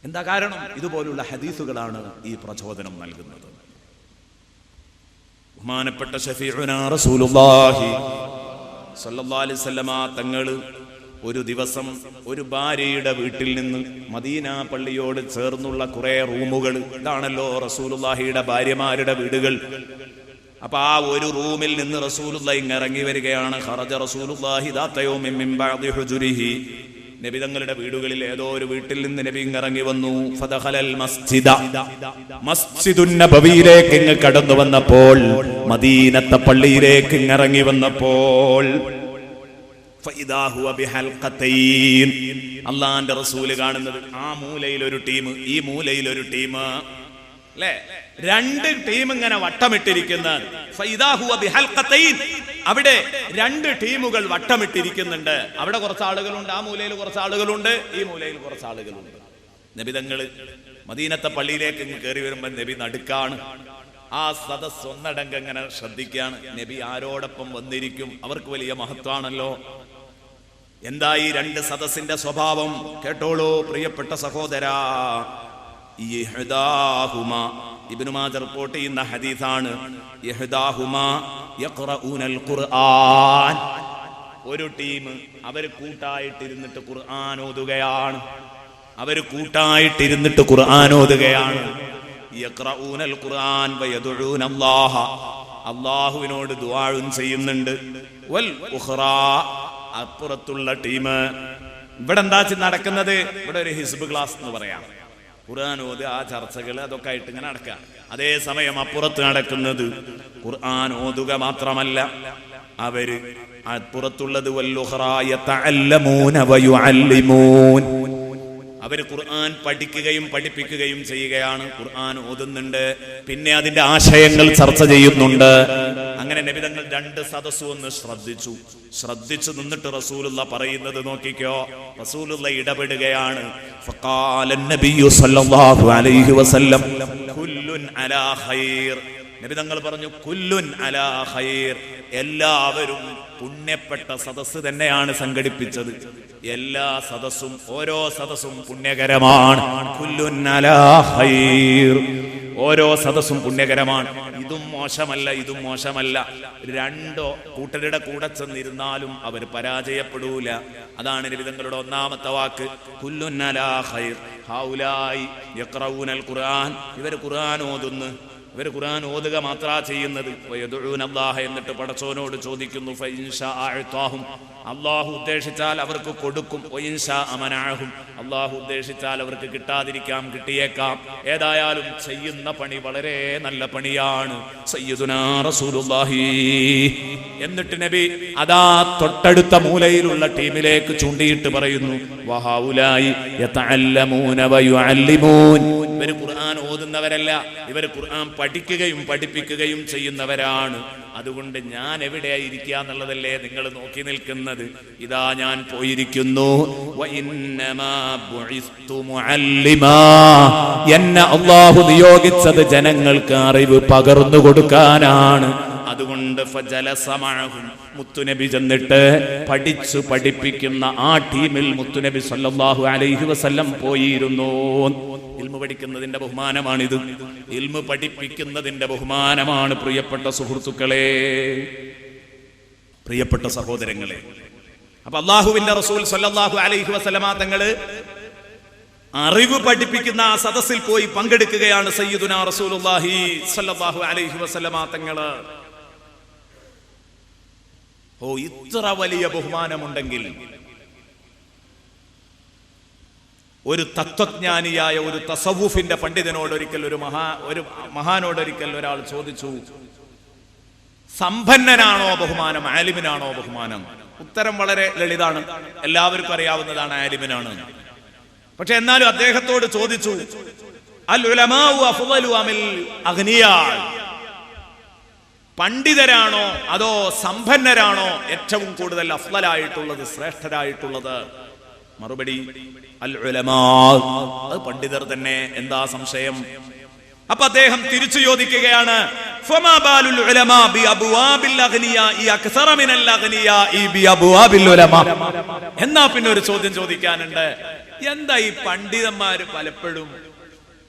എന്താ കാരണം? ഇതുപോലുള്ള ഹദീസുകളാണ് ഈ പ്രചോദനം നൽകുന്നത്. ബഹുമാനപ്പെട്ട ശഫീഉനാ റസൂലുള്ളാഹി സ്വല്ലല്ലാഹു അലൈഹി വസല്ലമ തങ്ങൾ ഒരു ദിവസം ഒരു ഭാര്യയുടെ വീട്ടിൽ നിന്ന് മദീന പള്ളിയോട് ചേർന്നുള്ള കുറെ റൂമുകൾ, ഇതാണല്ലോ റസൂലുള്ളാഹിയുടെ ഭാര്യമാരുടെ വീടുകൾ. അപ്പൊ ആ ഒരു റൂമിൽ നിന്ന് റസൂലുള്ളാഹി ഇറങ്ങി വരികയാണ്. ഖറജ റസൂലുള്ളാഹി ദാത യൗമിൻ മിൻ ബഅദി ഹുജുരിഹി, നബി തങ്ങളുടെ വീടുകളിൽ ഏതോ ഒരു വീട്ടിൽ നിന്ന് നബി ഇറങ്ങി വന്നു. ഫദഖലൽ മസ്ജിദ, മസ്ജിദുൻ നബവിയിലേക്ക് കടന്നു വന്നപ്പോൾ, മദീനത്തെ പള്ളിയിലേക്ക് ഇറങ്ങി വന്നപ്പോൾ ഫഇദാ ഹുവ ബിഹൽഖതൈൻ, അല്ലാഹുവിന്റെ റസൂൽ കാണുന്നത് ആ മൂലയിൽ ഒരു ടീം, ഈ മൂലയിൽ ഒരു ടീം, അല്ലേ? രണ്ട് ടീം ഇങ്ങനെ വട്ടമിട്ടിരിക്കുന്ന. ഫഇദാ ഹുവ ബിഹൽഖതൈൻ, അവിടെ രണ്ട് ടീമുകൾ വട്ടമിട്ടിരിക്കുന്നുണ്ട്. അവിടെ കുറച്ച് ആളുകളുണ്ട്, ആ മൂലയിൽ കുറച്ച് ആളുകളുണ്ട്, ഈ മൂലയിൽ കുറച്ച് ആളുകളുണ്ട്. നബി തങ്ങള് മദീനത്തെ പള്ളിയിലേക്ക് കയറി വരുമ്പോൾ നബി നടുക്കാണ്. ആ സദസ് ഒന്നടങ്കം ഇങ്ങനെ ശ്രദ്ധിക്കുകയാണ്. നബി ആരോടൊപ്പം വന്നിരിക്കും? അവർക്ക് വലിയ മഹത്വമാണല്ലോ. എന്താ ഈ രണ്ട് സദസ്സിന്റെ സ്വഭാവം? കേട്ടോളൂ പ്രിയപ്പെട്ട സഹോദരാ. യഹ്ദാഹുമാ, ഇബ്നു മാജ റിപ്പോർട്ട് ചെയ്യുന്ന ഹദീസാണ്. യഹ്ദാഹുമാ യഖറഊനൽ ഖുർആൻ, ഒരു ടീം അവർ കൂട്ടായിട്ടിരുന്നിട്ട് ഖുർആൻ ഓതുകയാണ്. അവർ കൂട്ടായിട്ടിരുന്നിട്ട് ഖുർആൻ ഓതുകയാണ്. യഖറഊനൽ ഖുർആൻ വയദുഊന അല്ലാഹ, അല്ലാഹുവിനോട് ദുആഉം ചെയ്യുന്നുണ്ട്. വൽ ഉഖറാ, അപ്പുറത്തുള്ള ടീം, ഇവിടെ എന്താ നടക്കുന്നത്? ഇവിടെ ഒരു ഹിസ്ബ് ക്ലാസ് എന്ന് പറയാം. ഖുർആൻ ഓത്, ആ ചർച്ചകൾ അതൊക്കെ ആയിട്ട് ഇങ്ങനെ നടക്കുക. അതേസമയം അപ്പുറത്ത് നടക്കുന്നത് ഖുർആൻ ഓതുക മാത്രമല്ല, അവര് അപ്പുറത്തുള്ളത് വൽ ഉഖറാ യതഅല്ലമൂന വയുഅല്ലിമൂൻ, അവർ ഖുർആൻ പഠിക്കുകയും പഠിപ്പിക്കുകയും ചെയ്യുകയാണ്. ഖുർആൻ ഓതുന്നുണ്ട്, പിന്നെ അതിന്റെ ആശയങ്ങൾ ചർച്ച ചെയ്യുന്നുണ്ട്. അങ്ങനെ നബി തങ്ങൾ രണ്ട് സദസ്സും ഒന്ന് ശ്രദ്ധിച്ചു നിന്നിട്ട് റസൂലുള്ള പറയുന്നത് നോക്കിക്കോ. റസൂലുള്ള ഇടപെടുകയാണ്. ഫഖാല നബിയു സല്ലല്ലാഹു അലൈഹി വസല്ലം കുല്ലുൻ അലാ ഖൈർ, നബി തങ്ങൾ പറഞ്ഞു കുല്ലുൻ അലാ ഖൈർ, എല്ലാവരും പുണ്യപ്പെട്ട സദസ്സ് തന്നെയാണ് സംഘടിപ്പിച്ചത്. എല്ലാ സദസ്സും, ഓരോ സദസ്സും പുണ്യകരമാണ്. കുല്ലുൻ അലാ ഖൈർ, ഓരോ സദസ്സും പുണ്യകരമാണ്. ഇതും മോശമല്ല, ഇതും മോശമല്ല. രണ്ടോ കൂട്ടരുടെ കൂടെ ചെന്നിരുന്നാലും അവർ പരാജയപ്പെടൂല. അതാണ് നബി തങ്ങളുടെ ഒന്നാമത്തെ വാക്ക്, കുല്ലുൻ അലാ ഖൈർ. ഹൗലായി യഖറഊനൽ ഖുർആൻ, ഇവർ ഖുർആൻ ഓതുന്നു, ഇവർ ഖുർആൻ ഓതുക മാത്ര ചെയ്യുന്നത്. വയദുഊന അല്ലാഹ, എന്നിട്ട് പടച്ചോനോട് ചോദിക്കുന്നു. ഫഇൻഷാ അഅതാഹും, അല്ലാഹു ഉദ്ദേശിച്ചാൽ അവർക്ക് കൊടുക്കും. വഇൻഷാ അമനഅഹും, അല്ലാഹു ഉദ്ദേശിച്ചാൽ അവർക്ക് കിട്ടാതിരിക്കാം, കിട്ടിയേക്കാം. ഏതായാലും ചെയ്യുന്ന പണി വളരെ നല്ല പണിയാണ്. സയ്യിദുനാ റസൂലുള്ളാഹി. എന്നിട്ട് നബി അതാ തൊട്ടടുത്ത മൂലയിലുള്ള ടീമിലേക്ക് ചൂണ്ടിയിട്ട് പറയുന്നു, വഹൗലായി യതഅല്ലമൂന വയുഅല്ലിമൂൻ, ഇവർ ഖുർആൻ ഓതുന്നവരല്ല, ഇവർ ഖുർആൻ പഠിക്കുകയും പഠിപ്പിക്കുകയും ചെയ്യുന്നവരാണ്. അതുകൊണ്ട് ഞാൻ എവിടെയായിരിക്കുക എന്നുള്ളതല്ലേ നിങ്ങൾ നോക്കി നിൽക്കുന്നത്. ഇതാ ഞാൻ പോയിരിക്കുന്നു. എന്നെ അല്ലാഹു നിയോഗിച്ചത് ജനങ്ങൾക്ക് അറിവ് പകർന്നു കൊടുക്കാനാണ്. അതുകൊണ്ട് മുത്തുനബി ചെന്നിട്ട് പഠിച്ചു പഠിപ്പിക്കുന്ന ആ ടീമിൽ മുത്തുനബി സല്ലല്ലാഹു അലൈഹി വസല്ലം പോയിരുന്നു. ഇൽമു പഠിക്കുന്നതിന്റെ ബഹുമാനമാണിത്, ഇൽമു പഠിപ്പിക്കുന്നതിന്റെ ബഹുമാനമാണ്. പ്രിയപ്പെട്ട സുഹൃത്തുക്കളെ, പ്രിയപ്പെട്ട സഹോദരങ്ങളെ, അപ്പൊ അല്ലാഹുവിന്റെ റസൂൽ സല്ലല്ലാഹു അലൈഹി വസല്ലമ തങ്ങള് അറിവ് പഠിപ്പിക്കുന്ന ആ സദസ്സിൽ പോയി പങ്കെടുക്കുകയാണ്. സയ്യിദുനാ റസൂലുള്ളാഹി സല്ലല്ലാഹു അലൈഹി വസല്ലമ തങ്ങള്. ഓ, ഇത്ര വലിയ ബഹുമാനമുണ്ടെങ്കിൽ ഒരു തത്വജ്ഞാനിയായ ഒരു തസവൂഫിന്റെ പണ്ഡിതനോടൊരിക്കൽ, ഒരു മഹാനോടൊരിക്കൽ ഒരാൾ ചോദിച്ചു, സമ്പന്നനാണോ ബഹുമാനം, ആലിമിനാണോ ബഹുമാനം? ഉത്തരം വളരെ ലളിതാണ്, എല്ലാവർക്കും അറിയാവുന്നതാണ്, ആലിമിനാണ്. പക്ഷെ എന്നാലും അദ്ദേഹത്തോട് ചോദിച്ചു, അൽ ഉലമാഉ അഫ്ളലു അമിൽ അഗ്നിയാ, പണ്ഡിതരാണോ അതോ സമ്പന്നരാണോ ഏറ്റവും കൂടുതൽ അഫ്ളലായിട്ടുള്ളത്, ശ്രേഷ്ഠരായിട്ടുള്ളത്? മറുപടി അൽ ഉലമാ, അത് പണ്ഡിതർ തന്നെ, എന്താ സംശയം? അപ്പൊ അദ്ദേഹം തിരിച്ചു ചോദിക്കുകയാണ്, ഫമാ ബാലുൽ ഉലമാ ബി അബ്വാബിൽ അഗ്നിയാ അക്സറ മിനൽ അഗ്നിയാ ബി അബ്വാബിൽ ഉലമാ. എന്നാ പിന്നെ ഒരു ചോദ്യം ചോദിക്കാനുണ്ട്. എന്താ ഈ പണ്ഡിതന്മാര് പലപ്പോഴും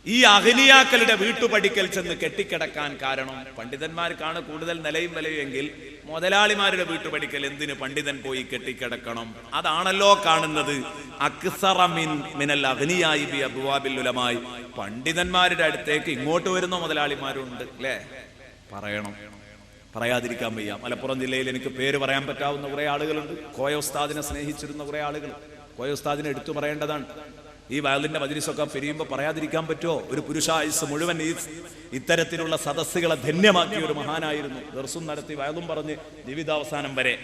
ഈ അഗ്നിയാക്കളുടെ വീട്ടുപടിക്കൽ ചെന്ന് കെട്ടിക്കിടക്കാൻ കാരണം? പണ്ഡിതന്മാർക്കാണ് കൂടുതൽ നിലയും വിലയും എങ്കിൽ മുതലാളിമാരുടെ വീട്ടുപടിക്കൽ എന്തിന് പണ്ഡിതൻ പോയി കെട്ടിക്കിടക്കണം? അതാണല്ലോ കാണുന്നത്. അക്സറ മിനൽ അഗ്നിയായി ബി അബ്വാബിൽ ഉലമായി, പണ്ഡിതന്മാരുടെ അടുത്തേക്ക് ഇങ്ങോട്ട് വരുന്ന മുതലാളിമാരുണ്ട് അല്ലേ? പറയണം, പറയാതിരിക്കാൻ വയ്യ. മലപ്പുറം ജില്ലയിൽ എനിക്ക് പേര് പറയാൻ പറ്റാവുന്ന കുറെ ആളുകളുണ്ട്. കോയ ഉസ്താദിനെ സ്നേഹിച്ചിരുന്ന കുറെ ആളുകൾ. കോയ ഉസ്താദിനെ എടുത്തു പറയേണ്ടതാണ്. ഈ വയലിന്റെ മജ്‌ലിസൊക്കെ പിരിയുമ്പോൾ പറയാതിരിക്കാൻ പറ്റുമോ? ഒരു പുരുഷായുസ് മുഴുവൻ ഇത്തരത്തിലുള്ള സദസ്സുകളെ ധന്യമാക്കിയ ഒരു മഹാനായിരുന്നു. ദർസും നടത്തി വയലും പറഞ്ഞ് ജീവിതാവസാനം വരെ.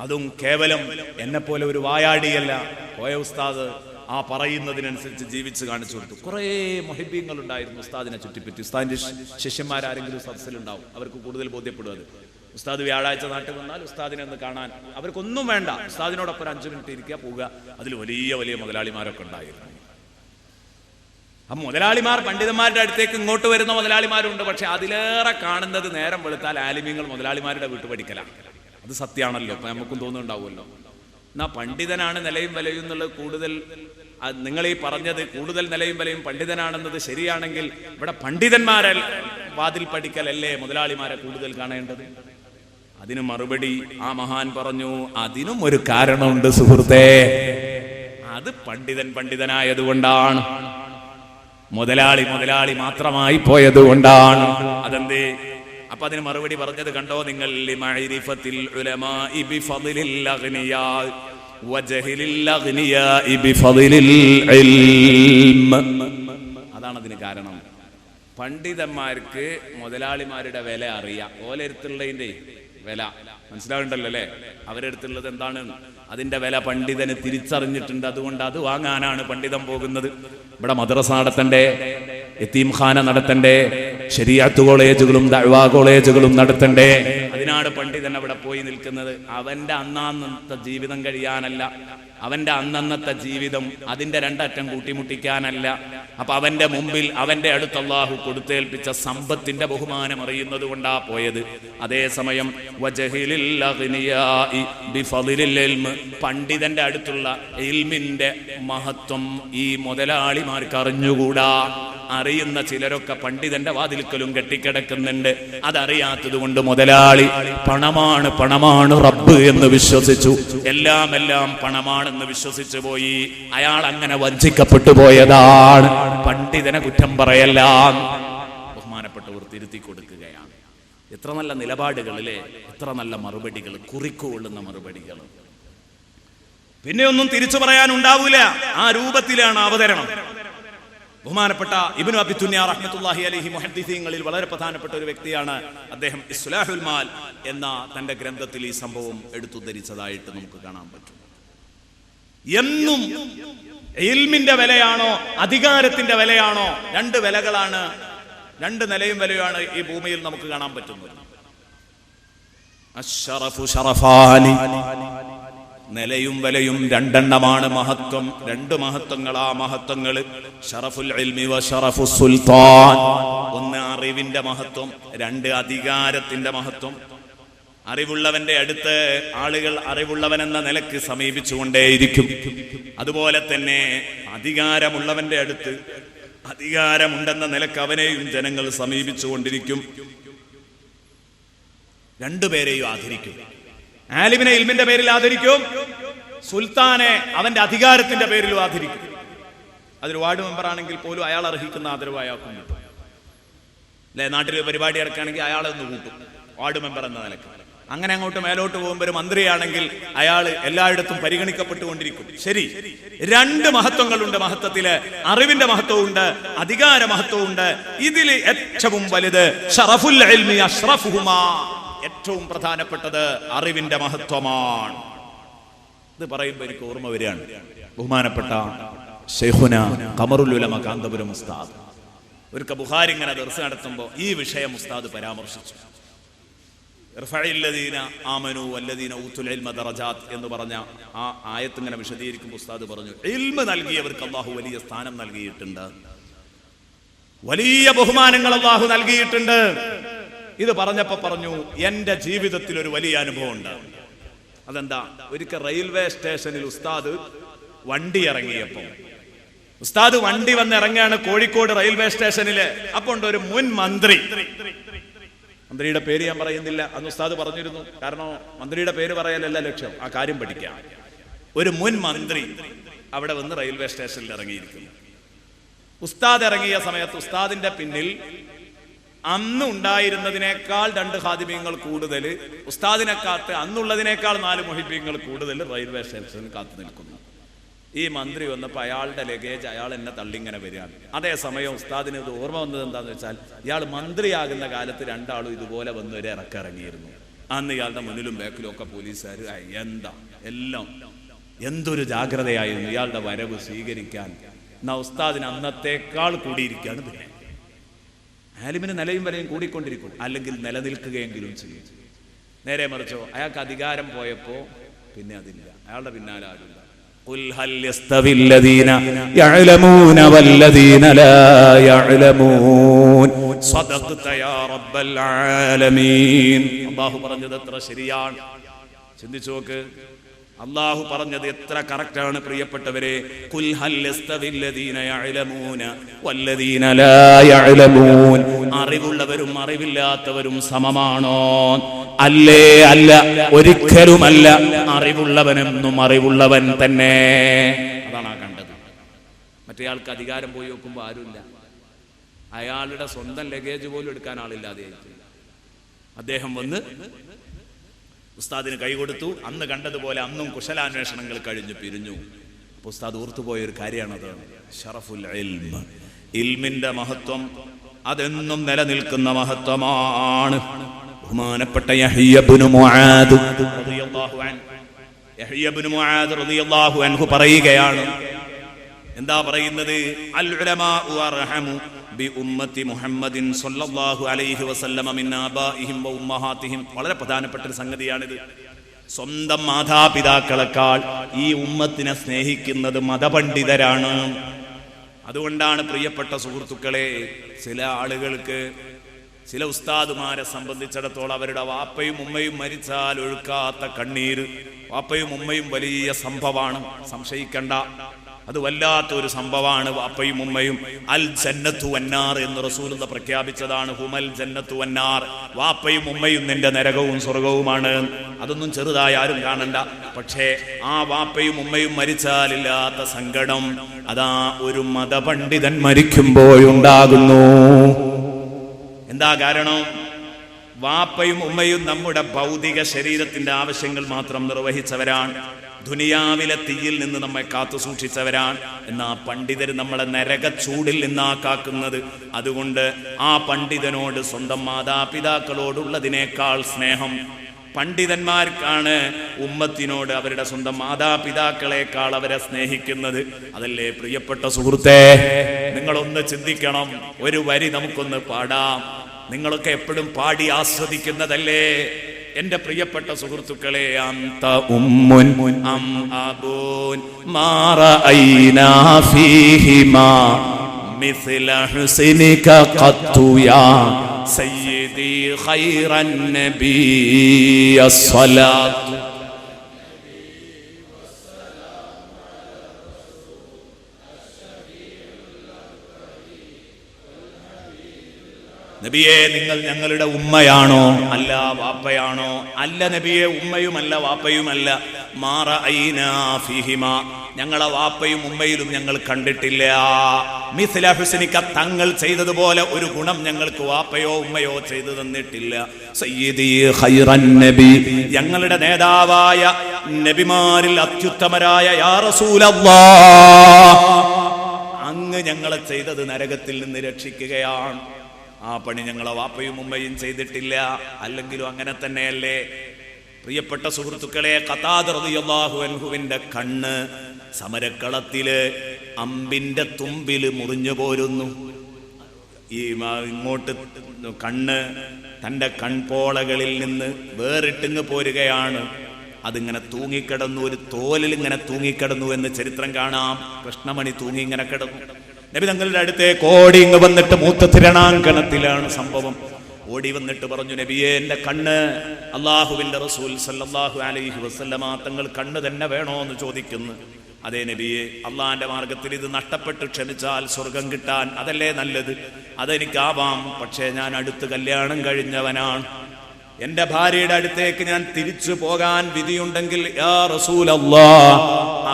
അതും കേവലം എന്നെ പോലെ ഒരു വായാടിയല്ല. കോയ ഉസ്താദ് ആ പറയുന്നതിനനുസരിച്ച് ജീവിച്ച് കാണിച്ചു കൊടുത്തു. കുറേ മുഹിബ്ബീങ്ങൾ ഉണ്ടായിരുന്നു ഉസ്താദിനെ ചുറ്റിപ്പറ്റി. ഉസ്താദിന്റെ ശിഷ്യന്മാരാരെങ്കിലും സദസ്സിലുണ്ടാവും, അവർക്ക് കൂടുതൽ ബോധ്യപ്പെടും അത്. ഉസ്താദ് വ്യാഴാഴ്ച നാട്ടിൽ വന്നാൽ ഉസ്താദിനെ ഒന്ന് കാണാൻ അവർക്കൊന്നും വേണ്ട, ഉസ്താദിനോടൊപ്പം ഒരു 5 മിനിറ്റ് ഇരിക്കുക, പോവുക. അതിൽ വലിയ വലിയ മുതലാളിമാരൊക്കെ ഉണ്ടായിരുന്നു. ആ മുതലാളിമാർ പണ്ഡിതന്മാരുടെ അടുത്തേക്ക് ഇങ്ങോട്ട് വരുന്ന മുതലാളിമാരുണ്ട്. പക്ഷെ അതിലേറെ കാണുന്നത് നേരം വെളുത്താൽ ആലിമ്യങ്ങൾ മുതലാളിമാരുടെ വീട്ടുപടിക്കലാണ്. അത് സത്യമാണല്ലോ, ഇപ്പൊ നമുക്കും തോന്നുന്നുണ്ടാവുമല്ലോ. എന്നാ പണ്ഡിതനാണ് നിലയും വിലയും എന്നുള്ളത് കൂടുതൽ, നിങ്ങൾ ഈ പറഞ്ഞത് കൂടുതൽ നിലയും വിലയും പണ്ഡിതനാണെന്നത് ശരിയാണെങ്കിൽ ഇവിടെ പണ്ഡിതന്മാരെ വാതിൽ പഠിക്കലല്ലേ മുതലാളിമാരെ കൂടുതൽ കാണേണ്ടത്? അതിന് മറുപടി ആ മഹാൻ പറഞ്ഞു, അതിനും ഒരു കാരണമുണ്ട് സുഹൃത്തേ. അത് പണ്ഡിതനായതുകൊണ്ടാണ്, മുതലാളി മാത്രമായി പോയതുകൊണ്ടാണ്. അതെന്തേ? അപ്പൊ അതിന് മറുപടി പറഞ്ഞത് കണ്ടോ നിങ്ങൾ? ലിമഅരിഫത്തിൽ ഉലമാഇ ബിഫളിൽ അഗ്നിയാ വജഹിലിൽ അഗ്നിയാഇ ബിഫളിൽ ഇൽം. അതാണ് അതിന് കാരണം. പണ്ഡിതന്മാർക്ക് മുതലാളിമാരുടെ വില അറിയാം. ഓലെടുത്തുള്ളതിന്റെ വില മനസ്സിലാവുണ്ടല്ലോ അല്ലേ? അവരെടുത്തുള്ളത് എന്താണ് അതിന്റെ വില പണ്ഡിതന് തിരിച്ചറിഞ്ഞിട്ടുണ്ട്. അതുകൊണ്ട് അത് വാങ്ങാനാണ് പണ്ഡിതൻ പോകുന്നത്. ഇവിടെ മദ്രസ നടത്തണ്ടേ, യതീംഖാന നടത്തണ്ടേ, ശരീഅത്ത് കോളേജുകളും ദഅ്വാ കോളേജുകളും നടത്തണ്ടേ? അതിനാണ് പണ്ഡിതൻ അവിടെ പോയി നിൽക്കുന്നത്. അവന്റെ അന്നത്തെ ജീവിതം കഴിയാനല്ല, അവന്റെ അന്നത്തെ ജീവിതം അതിന്റെ രണ്ടറ്റം കൂട്ടിമുട്ടിക്കാനല്ല. അപ്പൊ അവന്റെ മുമ്പിൽ അവന്റെ അടുത്ത് അല്ലാഹു കൊടുത്തേൽപ്പിച്ച സമ്പത്തിന്റെ ബഹുമാനം അറിയുന്നത് കൊണ്ടാ പോയത്. അതേസമയം വജഹിലിൽ അഗ്നിയാഇ ബിഫളിൽ ഇൽം, പണ്ഡിതന്റെ അടുത്തുള്ള ഇൽമിന്റെ മഹത്വം ഈ മുതലാളിമാർക്ക് അറിഞ്ഞുകൂടാ. അറിയുന്ന ചിലരൊക്കെ പണ്ഡിതന്റെ വാതിൽക്കലും കെട്ടിക്കിടക്കുന്നുണ്ട്. അതറിയാത്തത് കൊണ്ട് മുതലാളി പണമാണ് റബ്ബ് എന്ന് വിശ്വസിച്ചു, എല്ലാം പണമാണെന്ന് വിശ്വസിച്ചു പോയി. അയാൾ അങ്ങനെ വഞ്ചിക്കപ്പെട്ടു പോയതാണ്. പണ്ഡിതനെ കുറ്റം പറയല്ല, ബഹുമാനപ്പെട്ടവർ തിരുത്തി കൊടുക്കുകയാണ്. എത്ര നല്ല നിലപാടുകളിലെ, എത്ര നല്ല മറുപടികൾ, കുറിക്കുകൊള്ളുന്ന മറുപടികൾ. പിന്നെ ഒന്നും തിരിച്ചു പറയാനുണ്ടാവൂല. ആ രൂപത്തിലാണ് അവതരണം. ബഹുമാനപ്പെട്ട ഇബ്നു അബി ദുനിയ റഹ്മത്തുള്ളാഹി അലൈഹി മുഹദ്ദിസീങ്ങളിൽ വളരെ പ്രധാനപ്പെട്ട ഒരു വ്യക്തിയാണ് അദ്ദേഹം. ഇസ്ലാഹുൽ മാൽ എന്ന തന്റെ ഗ്രന്ഥത്തിൽ ഈ സംഭവം എടുത്തുദ്ധരിച്ചതായിട്ട് നമുക്ക് കാണാൻ പറ്റും. എന്നും ഇൽമിന്റെ വിലയാണോ അധികാരത്തിന്റെ വിലയാണോ? രണ്ട് വിലകളാണ്, രണ്ട് നിലയും വിലയാണ് ഈ ഭൂമിയിൽ നമുക്ക് കാണാൻ പറ്റുന്നത്. അശ്ശറഫു ശറഫാനി, നിലയും വിലയും രണ്ടെണ്ണമാണ്. മഹത്വം രണ്ട് മഹത്വങ്ങളാ. മഹത്വങ്ങൾ ശറഫുൽ ഇൽമി വ ശറഫുസ് സുൽത്താൻ. ഒന്ന് അറിവിന്റെ മഹത്വം, രണ്ട് അധികാരത്തിന്റെ മഹത്വം. അറിവുള്ളവന്റെ അടുത്ത് ആളുകൾ അറിവുള്ളവൻ എന്ന നിലക്ക് സമീപിച്ചുകൊണ്ടേയിരിക്കും. അതുപോലെ തന്നെ അധികാരമുള്ളവന്റെ അടുത്ത് അധികാരമുണ്ടെന്ന നിലക്ക് അവനെയും ജനങ്ങൾ സമീപിച്ചുകൊണ്ടിരിക്കും. രണ്ടുപേരെയും ആദരിക്കും. ആലിമിനെ ഇൽമിന്റെ പേരിൽ ആദരിക്കും, സുൽത്താനെ അവന്റെ അധികാരത്തിന്റെ പേരിലും ആദരിക്കും. അതൊരു വാർഡ് മെമ്പർ ആണെങ്കിൽ പോലും അയാൾ അർഹിക്കുന്ന ആദരവ് അയാൾക്കും കിട്ടും അല്ലെ? നാട്ടിൽ പരിപാടി ഇറക്കുകയാണെങ്കിൽ അയാളെ ഒന്ന് കൂട്ടും, വാർഡ് മെമ്പർ എന്ന നിലക്ക്. അങ്ങനെ അങ്ങോട്ട് മേലോട്ട് പോകുമ്പോൾ ഒരു മന്ത്രിയാണെങ്കിൽ അയാൾ എല്ലായിടത്തും പരിഗണിക്കപ്പെട്ടുകൊണ്ടിരിക്കും. ശരി, രണ്ട് മഹത്വങ്ങളുണ്ട് മഹത്വത്തില്. അറിവിന്റെ മഹത്വമുണ്ട്, അധികാര മഹത്വമുണ്ട്. ഇതിൽ ഏറ്റവും വലുത് ശറഫുൽ ഇൽമി അഷ്റഫുഹുമാ, ഏറ്റവും പ്രധാനപ്പെട്ടത് അറിവിന്റെ മഹത്വമാണ്. ഇത് പറയുമ്പോൾ എനിക്ക് ഓർമ്മ വരികയാണ് ബഹുമാനപ്പെട്ട ശൈഖുന ഖമറുൽ ഉലമ കാന്തപുരം ഉസ്താദ്. ഒരിക്കൽ ബുഖാരി ഇങ്ങനെ ദർസ് നടത്തുമ്പോൾ ഈ വിഷയം ഉസ്താദ് പരാമർശിച്ചു. ഇർഫഇല്ലദീന ആമനു വല്ലദീന ഊതുൽ ഇൽമ ദറജാത്ത് എന്ന് പറഞ്ഞ ആ ആയത്ത് ഇങ്ങനെ വിശദീകരിക്കുമ്പോൾ ഉസ്താദ് പറഞ്ഞു, ഇൽമ നൽകിയവർക്ക് അല്ലാഹു വലിയ സ്ഥാനം നൽകിയിട്ടുണ്ട്, വലിയ ബഹുമാനങ്ങൾ അല്ലാഹു നൽകിയിട്ടുണ്ട്. ഇത് പറഞ്ഞപ്പോ പറഞ്ഞു, എന്റെ ജീവിതത്തിൽ ഒരു വലിയ അനുഭവം ഉണ്ട്. അതെന്താ? ഒരിക്കൽ റെയിൽവേ സ്റ്റേഷനിൽ ഉസ്താദ് വണ്ടി ഇറങ്ങിയപ്പോൾ ഉസ്താദ് വണ്ടി വന്ന് ഇറങ്ങുകയാണ് കോഴിക്കോട് റെയിൽവേ സ്റ്റേഷനില്. അപ്പൊ ഉണ്ട് ഒരു മുൻ മന്ത്രി, മന്ത്രിയുടെ പേര് ഞാൻ പറയുന്നില്ല, അന്ന് ഉസ്താദ് പറഞ്ഞിരുന്നു, കാരണം മന്ത്രിയുടെ പേര് പറയാനല്ല ലക്ഷ്യം, ആ കാര്യം പഠിക്കാം. ഒരു മുൻ മന്ത്രി അവിടെ വന്ന് റെയിൽവേ സ്റ്റേഷനിൽ ഇറങ്ങിയിരിക്കുന്നു. ഉസ്താദ് ഇറങ്ങിയ സമയത്ത് ഉസ്താദിന്റെ പിന്നിൽ അന്ന് ഉണ്ടായിരുന്നതിനേക്കാൾ 2 ഖാദിമീങ്ങൾ കൂടുതൽ, ഉസ്താദിനെ കാത്ത് അന്നുള്ളതിനേക്കാൾ 4 മുഹിബീങ്ങൾ കൂടുതൽ റെയിൽവേ സ്റ്റേഷനിൽ കാത്തു നിൽക്കുന്നു. ഈ മന്ത്രി വന്നപ്പോൾ അയാളുടെ ലഗേജ് അയാൾ എന്നെ തള്ളിങ്ങനെ വരികയാണ്. അതേസമയം ഉസ്താദിന് ഇത് ഓർമ്മ വന്നത് എന്താണെന്ന് വെച്ചാൽ, ഇയാൾ മന്ത്രിയാകുന്ന കാലത്ത് 2 ആളും ഇതുപോലെ വന്ന് ഒരു ഇറക്കിറങ്ങിയിരുന്നു. അന്ന് ഇയാളുടെ മുന്നിലും ബാക്കിലും ഒക്കെ പോലീസുകാർ എന്തൊരു ജാഗ്രതയായിരുന്നു ഇയാളുടെ വരവ് സ്വീകരിക്കാൻ. എന്നാ ഉസ്താദിന് അന്നത്തേക്കാൾ കൂടിയിരിക്കുകയാണ്. പിന്നെ ആലിമിന് നിലയും വരെയും കൂടിക്കൊണ്ടിരിക്കും, അല്ലെങ്കിൽ നിലനിൽക്കുകയെങ്കിലും ചെയ്യും. നേരെ മറിച്ചോ അയാൾക്ക് അധികാരം പോയപ്പോ പിന്നെ അതില്ല, അയാളുടെ പിന്നാലെ ആരുമില്ല. ഖുൽ ഹൽ യസ്തവി الذين يعلمون والذين لا يعلمون صدقت يا رب العالمين. അല്ലാഹു പറഞ്ഞത് എത്ര ശരിയാണ്, ചിന്തിച്ചു നോക്ക്. അല്ലാഹു പറഞ്ഞത് എത്ര കറക്റ്റ് ആണ് പ്രിയപ്പെട്ടവരെ. ഖുൽ ഹൽ യസ്തവി الذين يعلمون والذين لا يعلمون. അറിവുള്ളവരും അറിവില്ലാത്തവരും സമമാണോ? അല്ലേ, അല്ല, ഒരിക്കലുമല്ല. അറിവുള്ളവനെന്നും അറിവുള്ളവൻ തന്നെ. അതാണ് ആ കണ്ടത്. മറ്റേയാൾക്ക് അധികാരം പോയി നോക്കുമ്പോൾ ആരുമില്ല, അയാളുടെ സ്വന്തം ലഗേജ് പോലും എടുക്കാൻ ആളില്ലാതെ അദ്ദേഹം വന്ന് ഉസ്താദിന് കൈ കൊടുത്തു. അന്ന് കണ്ടതുപോലെ അന്നും കുശലാന്വേഷണങ്ങൾ കഴിഞ്ഞു പിരിഞ്ഞു. ഉസ്താദ് ഓർത്തുപോയൊരു കാര്യമാണത്, ഷറഫുൽ ഇൽമ, ഇൽമിന്റെ മഹത്വം അതെന്നും നിലനിൽക്കുന്ന മഹത്വമാണ്. ബഹുമാനപ്പെട്ട യഹ്യ ഇബ്നു മുആദ് റളിയല്ലാഹു അൻഹു പറയുകയാണ്, എന്താ പറയുന്നത്? അൽ ഉലമാഉ അർഹമു ബി ഉമ്മത്തി മുഹമ്മദിൻ സ്വല്ലല്ലാഹു അലൈഹി വസല്ലമ മിൻ ആബാഇഹിം വ ഉമ്മഹാതിഹിം. വളരെ പ്രധാനപ്പെട്ട ഒരു സംഗതിയാണിത്. സ്വന്തം മാതാപിതാക്കളെക്കാൾ ഈ ഉമ്മത്തിനെ സ്നേഹിക്കുന്നത് മതപണ്ഡിതരാണ്. അതുകൊണ്ടാണ് പ്രിയപ്പെട്ട സുഹൃത്തുക്കളെ, ചില ആളുകൾക്ക്, ചില ഉസ്താദുമാരെ സംബന്ധിച്ചിടത്തോളം അവരുടെ വാപ്പയും ഉമ്മയും മരിച്ചാൽ ഒഴുക്കാത്ത കണ്ണീര്. വാപ്പയും ഉമ്മയും വലിയ സംഭവമാണ്, സംശയിക്കണ്ട, അത് വല്ലാത്തൊരു സംഭവമാണ്. വാപ്പയും ഉമ്മയും അൽ ജന്നത്തു വന്നാർ എന്ന് റസൂലുള്ളാഹി പ്രഖ്യാപിച്ചതാണ്. ഹുമൽ ജന്നത്തു വന്നാർ, വാപ്പയും ഉമ്മയും നിന്റെ നരകവും സ്വർഗവുമാണ്. അതൊന്നും ചെറുതായി ആരും കാണണ്ട. പക്ഷേ ആ വാപ്പയും ഉമ്മയും മരിച്ചാലില്ലാത്ത സങ്കടം അതാ ഒരു മതപണ്ഡിതൻ മരിക്കുമ്പോഴുണ്ടാകുന്നു. എന്താ കാരണം? വാപ്പയും ഉമ്മയും നമ്മുടെ ഭൗതിക ശരീരത്തിന്റെ ആവശ്യങ്ങൾ മാത്രം നിർവഹിച്ചവരാണ്, ദുനിയാവിലെ തീയിൽ നിന്ന് നമ്മെ കാത്തു സൂക്ഷിച്ചവരാണ്. എന്നാ പണ്ഡിതർ നമ്മളെ നരക ചൂടിൽ നിന്നാ കാക്കുന്നത്. അതുകൊണ്ട് ആ പണ്ഡിതനോട് സ്വന്തം മാതാപിതാക്കളോടുള്ളതിനേക്കാൾ സ്നേഹം പണ്ഡിതന്മാർക്കാണ് ഉമ്മത്തിനോട് അവരുടെ സ്വന്തം മാതാപിതാക്കളെക്കാൾ അവരെ സ്നേഹിക്കുന്നത്. അതല്ലേ പ്രിയപ്പെട്ട സുഹൃത്തേ, നിങ്ങളൊന്ന് ചിന്തിക്കണം. ഒരു വരി നമുക്കൊന്ന് പാടാം. നിങ്ങളൊക്കെ എപ്പോഴും പാടി ആസ്വദിക്കുന്നതല്ലേ എന്റെ പ്രിയപ്പെട്ട സുഹൃത്തുക്കളെ. അന്ത ഉമ്മുൻ അം അബൂൻ മാ റഅയ്നാ ഫീഹിമാ മിസ്ല ഹുസ്നിക ഖത്തു യാ സയ്യിദി ഖൈറൻ നബി അസ്സലാത്തു. നബിയെ, നിങ്ങൾ ഞങ്ങളുടെ ഉമ്മയാണോ? അല്ല. വാപ്പയാണോ? അല്ല നബിയെ, ഉമ്മയുമല്ല വാപ്പയുമല്ല. മാ റഅയ്നാ ഫീഹിമാ, ഞങ്ങളെ വാപ്പയും ഉമ്മയിലും ഞങ്ങൾ കണ്ടിട്ടില്ല. മിസ്ല ഹുസ്നിക, തങ്ങൾ ചെയ്തതുപോലെ ഒരു ഗുണം ഞങ്ങൾക്ക് വാപ്പയോ ഉമ്മയോ ചെയ്തു തന്നിട്ടില്ല. സയ്യിദി ഖൈറൻ നബി, ഞങ്ങളുടെ നേതാവായ നബിമാരിൽ അത്യുത്തമരായ യാ റസൂലല്ലാഹ്, അങ്ങ് ഞങ്ങളെ ചെയ്തത് നരകത്തിൽ നിന്ന് രക്ഷിക്കുകയാണ്. ആ പണി ഞങ്ങളെ വാപ്പയും ഉമ്മയും ചെയ്തിട്ടില്ല. അല്ലെങ്കിലും അങ്ങനെ തന്നെയല്ലേ പ്രിയപ്പെട്ട സുഹൃത്തുക്കളെ. ഖതാദ റളിയല്ലാഹു അൻഹുവിന്റെ കണ്ണ് സമരക്കളത്തില് അമ്പിന്റെ തുമ്പില് മുറിഞ്ഞു പോരുന്നു. ഈ ഇങ്ങോട്ട് കണ്ണ് തന്റെ കൺപോളകളിൽ നിന്ന് വേറിട്ടിങ്ങ് പോരുകയാണ്. അതിങ്ങനെ തൂങ്ങിക്കിടന്നു, ഒരു തോലിൽ ഇങ്ങനെ തൂങ്ങിക്കിടന്നു എന്ന് ചരിത്രം കാണാം. കൃഷ്ണമണി തൂങ്ങി ഇങ്ങനെ കിടന്നു. നബി തങ്ങളുടെ അടുത്തേക്ക് ഓടി ഇങ്ങ് വന്നിട്ട്, മൂത്ത തിരണാങ്കണത്തിലാണ് സംഭവം, ഓടി വന്നിട്ട് പറഞ്ഞു, നബിയെ, എന്റെ കണ്ണ്. അള്ളാഹുവിന്റെ റസൂൽ സല്ലല്ലാഹു അലൈഹി വസല്ലമ തങ്ങൾ കണ്ണ് തന്നെ വേണോ എന്ന് ചോദിക്കുന്നു. അതേ നബിയെ, അള്ളാന്റെ മാർഗത്തിൽ ഇത് നഷ്ടപ്പെട്ട് ക്ഷമിച്ചാൽ സ്വർഗം കിട്ടാൻ അതല്ലേ നല്ലത്? അതെനിക്കാവാം, പക്ഷേ ഞാൻ അടുത്ത് കല്യാണം കഴിഞ്ഞവനാണ്. എന്റെ ഭാര്യയുടെ അടുത്തേക്ക് ഞാൻ തിരിച്ചു പോകാൻ വിധിയുണ്ടെങ്കിൽ യാ റസൂലല്ലാഹ്,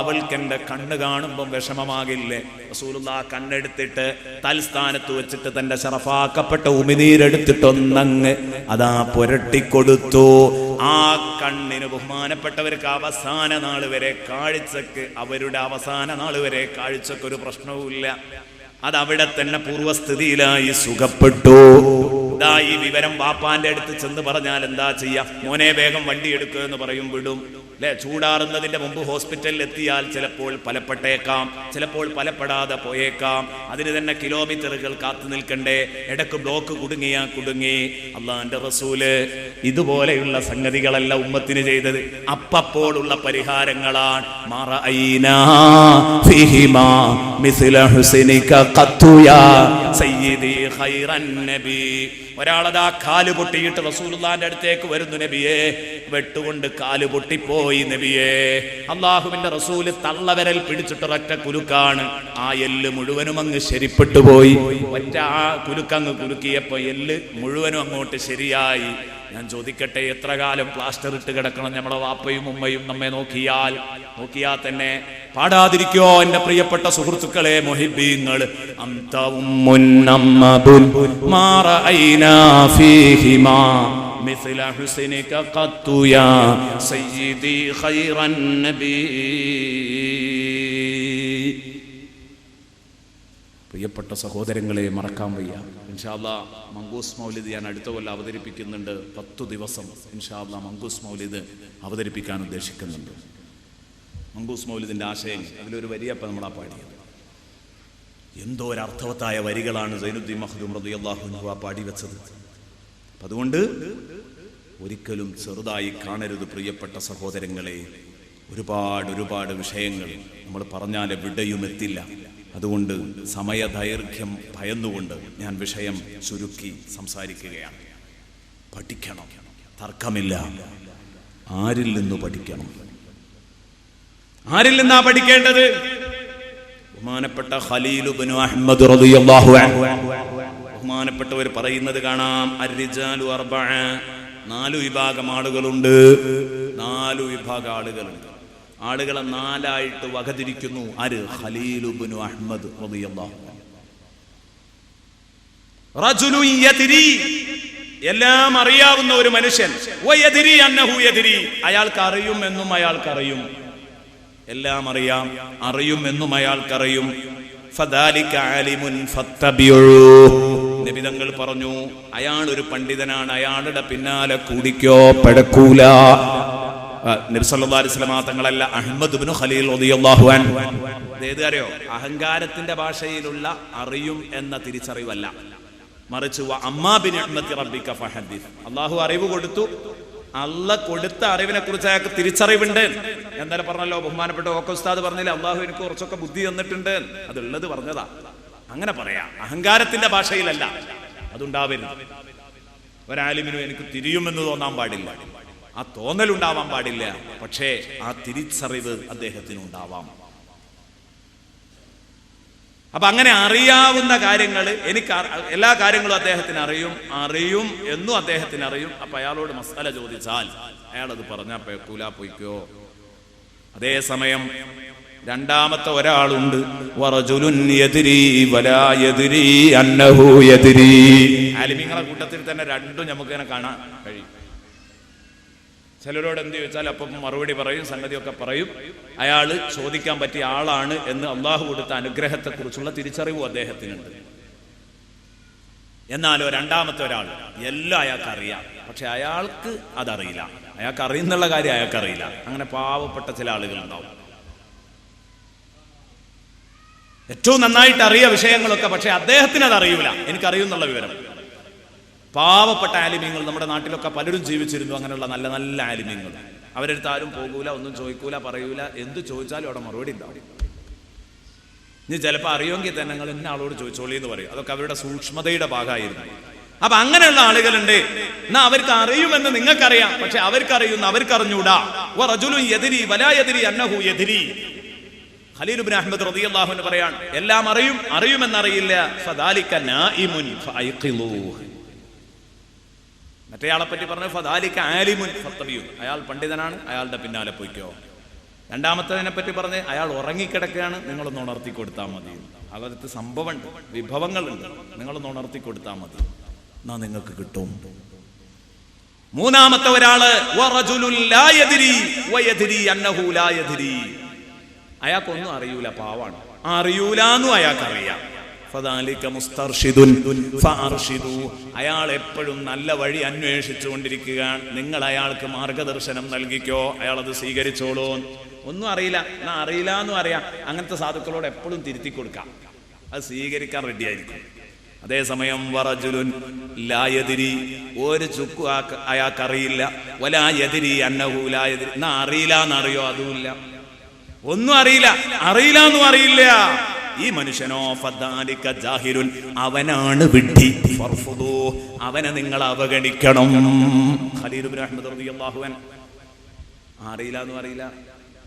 അവൾക്ക് എന്റെ കണ്ണ് കാണുമ്പം വിഷമമാകില്ലേ? റസൂലുള്ളാഹ് കണ്ണെടുത്തിട്ട് തൽസ്ഥാനത്ത് വെച്ചിട്ട് തന്റെ ശറഫാക്കപ്പെട്ട ഉമിനീരെടുത്തിട്ടൊന്നങ്ങ് അതാ പുരട്ടിക്കൊടുത്തു. ആ കണ്ണിന് ബഹുമാനപ്പെട്ടവർക്ക് അവസാന നാൾ വരെ കാഴ്ചക്ക്, അവരുടെ അവസാന നാൾ വരെ കാഴ്ചക്ക് ഒരു പ്രശ്നവുമില്ല. അതവിടെ തന്നെ പൂർവ്വസ്ഥിതിയിലായി സുഖപ്പെട്ടു. ഈ വിവരം വാപ്പാന്റെ അടുത്ത് ചെന്ന് പറഞ്ഞാൽ എന്താ ചെയ്യാ? മോനെ വേഗം വണ്ടി എടുക്കുക എന്ന് പറയും, വിടും അല്ലെ? ചൂടാറുന്നതിന്റെ മുമ്പ് ഹോസ്പിറ്റലിൽ എത്തിയാൽ ചിലപ്പോൾ ഫലപ്പെട്ടേക്കാം, ചിലപ്പോൾ ഫലപ്പെടാതെ പോയേക്കാം. അതിന് തന്നെ കിലോമീറ്ററുകൾ കാത്തു നിൽക്കണ്ടേ? ഇടക്ക് ബ്ലോക്ക് കുടുങ്ങി. അള്ളാന്റെ റസൂല് ഇതുപോലെയുള്ള സംഗതികളല്ല ഉമ്മത്തിന് ചെയ്തത്, അപ്പോഴുള്ള പരിഹാരങ്ങളാണ്. ഒരാളതാ കാല് പൊട്ടിയിട്ട് റസൂലുള്ളാഹിന്റെ അടുത്തേക്ക് വരുന്നു, നബിയെ വെട്ടുകൊണ്ട് കാല് പൊട്ടിപ്പോയി നബിയെ. അള്ളാഹുവിന്റെ റസൂല് തള്ളവരൽ പിടിച്ചിട്ട് ഒറ്റ കുലുക്കാണ്, ആ എല്ല് മുഴുവനും അങ്ങ് ശരിപ്പെട്ടു പോയി. ഒറ്റ ആ കുലുക്കങ്ങ് കുലുക്കിയപ്പോ എല്ല് മുഴുവനും അങ്ങോട്ട് ശരിയായി. ഞാൻ ചോദിക്കട്ടെ, എത്ര കാലം പ്ലാസ്റ്റർ ഇട്ട് കിടക്കണം? നമ്മുടെ വാപ്പയും ഉമ്മയും നമ്മെ നോക്കിയാൽ തന്നെ പാടാതിരിക്കോ? എന്റെ പ്രിയപ്പെട്ട സുഹൃത്തുക്കളെ, മുഹിബ്ബീങ്ങൾ, പ്രിയപ്പെട്ട സഹോദരങ്ങളെ, മറക്കാൻ വയ്യ. ഇൻഷാ അല്ലാഹ് മങ്കൂസ് മൗലിദ് ഞാൻ അടുത്ത കൊല്ലം അവതരിപ്പിക്കുന്നുണ്ട്. 10 ദിവസം ഇൻഷാ അല്ലാഹ് മങ്കൂസ് മൗലിദ് അവതരിപ്പിക്കാൻ ഉദ്ദേശിക്കുന്നുണ്ട്. മങ്കൂസ് മൗലിദിന്റെ ആശയം, അതിലൊരു വരിയപ്പം നമ്മളാ പാടിയത്. എന്തോ ഒരു അർത്ഥവത്തായ വരികളാണ് സൈനുദ്ദീൻ മഖ്ദൂം റളിയല്ലാഹു അൻഹു പാടി വെച്ചത്. അതുകൊണ്ട് ഒരിക്കലും ചെറുതായി കാണരുത് പ്രിയപ്പെട്ട സഹോദരങ്ങളെ. ഒരുപാട് വിഷയങ്ങൾ നമ്മൾ പറഞ്ഞാൽ എവിടെയും എത്തില്ല. അതുകൊണ്ട് സമയദൈർഘ്യം ഭയന്നുകൊണ്ട് ഞാൻ വിഷയം ചുരുക്കി സംസാരിക്കുകയാണ്. പഠിക്കണം, തർക്കമില്ല. ആരിൽ നിന്ന് പഠിക്കണം? ആരിൽ നിന്നാ പഠിക്കേണ്ടത്? ബഹുമാനപ്പെട്ട ഖലീൽ ഇബ്നു അഹ്മദ് റളിയല്ലാഹു അൻഹു ബഹുമാനപ്പെട്ടവർ പറയുന്നത് കാണാം, അർരിജാലു അർബഅ, 4 വിഭാഗം ആളുകളുണ്ട്. 4 വിഭാഗം ആളുകളുണ്ട്. ആളുകളെ 4ആയിട്ട് വകതിരിക്കുന്നു. ആര്? ഖലീൽ ഇബ്നു അഹ്മദ് റളിയല്ലാഹു അൻഹു. റജുലുൻ യദ്രി, എല്ലാം അറിയാവുന്ന ഒരു മനുഷ്യൻ. വയദ്രി അന്നഹു യദ്രി, അയാൾക്ക് അറിയുമെന്നും അയാൾക്കറിയും. എല്ലാം അറിയുമെന്നും അയാൾക്കറിയും. ഫദാലിക ആലിമുൻ ഫത്തബിഉ, നബി തങ്ങൾ പറഞ്ഞു, അയാൾ ഒരു പണ്ഡിതനാണ്, അയാളുടെ പിന്നാലെ കൂടിക്കോ, പഴക്കൂല. നബി സല്ലല്ലാഹു അലൈഹി വസല്ലം തങ്ങളല്ല, അഹ്മദ് ഇബ്നു ഖലീൽ റളിയല്ലാഹു അൻഹു. ഏത് അറിയോ? അഹങ്കാരത്തിന്റെ ഭാഷയിലുള്ള അറിയും എന്ന തിരിച്ചറിവല്ല, മറിച്ച് അമ്മാ ബിനിഅ്മതി റബ്ബിക ഫഹദ്ദിസ്. അല്ലാഹു അറിവ് കൊടുത്തു, അള്ളാഹ് കൊടുത്ത അറിവിനെ കുറിച്ച് അയാൾക്ക് തിരിച്ചറിവുണ്ട്. എന്തായാലും പറഞ്ഞല്ലോ, ബഹുമാനപ്പെട്ട ഓക്ക ഉസ്താദ് പറഞ്ഞില്ലേ, അള്ളാഹു എനിക്ക് കുറച്ചൊക്കെ ബുദ്ധി തന്നിട്ടുണ്ട്, അതുള്ളത് പറഞ്ഞതാ. അങ്ങനെ പറയാം, അഹങ്കാരത്തിന്റെ ഭാഷയിലല്ല. അതുണ്ടാവരുത്. ഒരാലിമിനും എനിക്ക് തിരിയുമെന്ന് തോന്നാൻ പാടില്ല, ആ തോന്നലുണ്ടാവാൻ പാടില്ല. പക്ഷേ ആ തിരിച്ചറിവ് അദ്ദേഹത്തിന് ഉണ്ടാവാം. അപ്പൊ അങ്ങനെ അറിയാവുന്ന കാര്യങ്ങൾ, എനിക്ക് എല്ലാ കാര്യങ്ങളും അദ്ദേഹത്തിന് അറിയും എന്നും അദ്ദേഹത്തിന് അറിയും. അപ്പൊ അയാളോട് മസാല ചോദിച്ചാൽ അയാളത് പറഞ്ഞാൽ പേക്കൂല, പൊയ്ക്കോ. അതേസമയം രണ്ടാമത്തെ ഒരാളുണ്ട്, വറജുലുൻ യദ്രി വലാ യദ്രി അന്നഹു യദ്രി. ആലിമീങ്ങളുടെ കൂട്ടത്തിൽ തന്നെ രണ്ടും നമുക്ക് ഇങ്ങനെ കാണാൻ കഴിയും. ചിലരോട് എന്ത് ചോദിച്ചാൽ അപ്പം മറുപടി പറയും, സംഗതിയൊക്കെ പറയും. അയാൾ ചോദിക്കാൻ പറ്റിയ ആളാണ് എന്ന് അള്ളാഹു കൊടുത്ത അനുഗ്രഹത്തെക്കുറിച്ചുള്ള തിരിച്ചറിവും അദ്ദേഹത്തിനുണ്ട്. എന്നാലോ രണ്ടാമത്തെ ഒരാൾ എല്ലാം അയാൾക്ക് അറിയാം, പക്ഷെ അയാൾക്ക് അതറിയില്ല. അയാൾക്ക് അറിയുന്നുള്ള കാര്യം അയാൾക്കറിയില്ല. അങ്ങനെ പാവപ്പെട്ട ചില ആളുകളുണ്ടാവും, ഏറ്റവും നന്നായിട്ട് അറിയ വിഷയങ്ങളൊക്കെ, പക്ഷെ അദ്ദേഹത്തിന് അതറിയൂല, എനിക്കറിയുന്നുള്ള വിവരം. പാവപ്പെട്ട ആലിമ്യങ്ങൾ നമ്മുടെ നാട്ടിലൊക്കെ പലരും ജീവിച്ചിരുന്നു. അങ്ങനെയുള്ള നല്ല നല്ല ആലിമ്യങ്ങൾ. അവരെടുത്ത് ആരും പോകൂല, ഒന്നും ചോദിക്കൂല, പറയൂല. എന്ത് ചോദിച്ചാലും അവിടെ മറുപടി ഉണ്ടാവും. ഇനി ചിലപ്പോൾ അറിയുമെങ്കിൽ തന്നെ നിങ്ങൾ ഇന്ന ആളോട് ചോദിച്ചോളി എന്ന് പറയും. അതൊക്കെ അവരുടെ സൂക്ഷ്മതയുടെ ഭാഗമായിരുന്നു. അപ്പൊ അങ്ങനെയുള്ള ആളുകളുണ്ട്. എന്നാ അവർക്ക് അറിയുമെന്ന് നിങ്ങൾക്കറിയാം, പക്ഷെ അവർക്കറിയുന്ന അവർക്കറിഞ്ഞൂടാ. വറജുലുൻ യദ്രി വലാ യദ്രി അന്നഹു യദ്രി. ഖലീൽ ഇബ്നു അഹ്മദ് റളിയല്ലാഹു അൻഹു പറയാണ്, എല്ലാം അറിയുമെന്നറിയില്ല. ഫദാലിക നായിമുൻ ഫഅയ്ഖിലൂഹു. മറ്റേയാളെ പറ്റി പറഞ്ഞു ഫദാലിക ആലിമുൻ ഫത്തബിയു, അയാൾ പണ്ഡിതനാണ്, അയാളുടെ പിന്നാലെ പോയിക്കോ. രണ്ടാമത്തതിനെ പറ്റി പറഞ്ഞ് അയാൾ ഉറങ്ങിക്കിടക്കുകയാണ്, നിങ്ങളൊന്ന് ഉണർത്തി കൊടുത്താൽ മതി. അകത്ത് സംഭവമുണ്ട്, വിഭവങ്ങളുണ്ട്, നിങ്ങളൊന്ന് ഉണർത്തി കൊടുത്താൽ മതി, എന്നാ നിങ്ങൾക്ക് കിട്ടും. മൂന്നാമത്തെ ഒരാള് വറജുലുൻ ലാ യദ്രി വയദ്രി അന്നഹു ലാ യദ്രി, അയാൾക്കൊന്നും അറിയൂല, പാവാണ്, അറിയൂലെന്നും അയാൾക്കറിയാം. ഫദാലിക മുസ്തർഷിദുൻ ഫഅർഷിദു, അയാൾ എപ്പോഴും നല്ല വഴി അന്വേഷിച്ചു കൊണ്ടിരിക്കുകയാണ്, നിങ്ങൾ അയാൾക്ക് മാർഗദർശനം നൽകിക്കോ, അയാൾ അത് സ്വീകരിച്ചോളൂ. ഒന്നും അറിയില്ല, എന്നാ അറിയില്ല എന്നും അറിയാം, അങ്ങനത്തെ സാധുക്കളോട് എപ്പോഴും തിരുത്തി കൊടുക്കാം, അത് സ്വീകരിക്കാൻ റെഡിയായിരിക്കും. അതേസമയം വറജുലുൻ ലാ യദ്രി, ഒരു ചുക്കു അയാൾക്കറിയില്ല, വലാ യദ്രി അന്നഹു ലാ യദ്രി, എന്നാ അറിയില്ല എന്നറിയോ, അതുമില്ല, ഒന്നും അറിയില്ല, അറിയില്ല എന്നും അറിയില്ല, ഈ മനുഷ്യനോ ഫദാലിക ജാഹിലുൻ, അവനാണ് വിഡ്ഢി, ഫർഫുദൂ, അവനെ നിങ്ങൾ അവഗണിക്കണം. ഖലീൽ ഇബ്നു അഹ്മദ് റളിയല്ലാഹു അൻഹു അറിയില്ല എന്നും അറിയില്ല.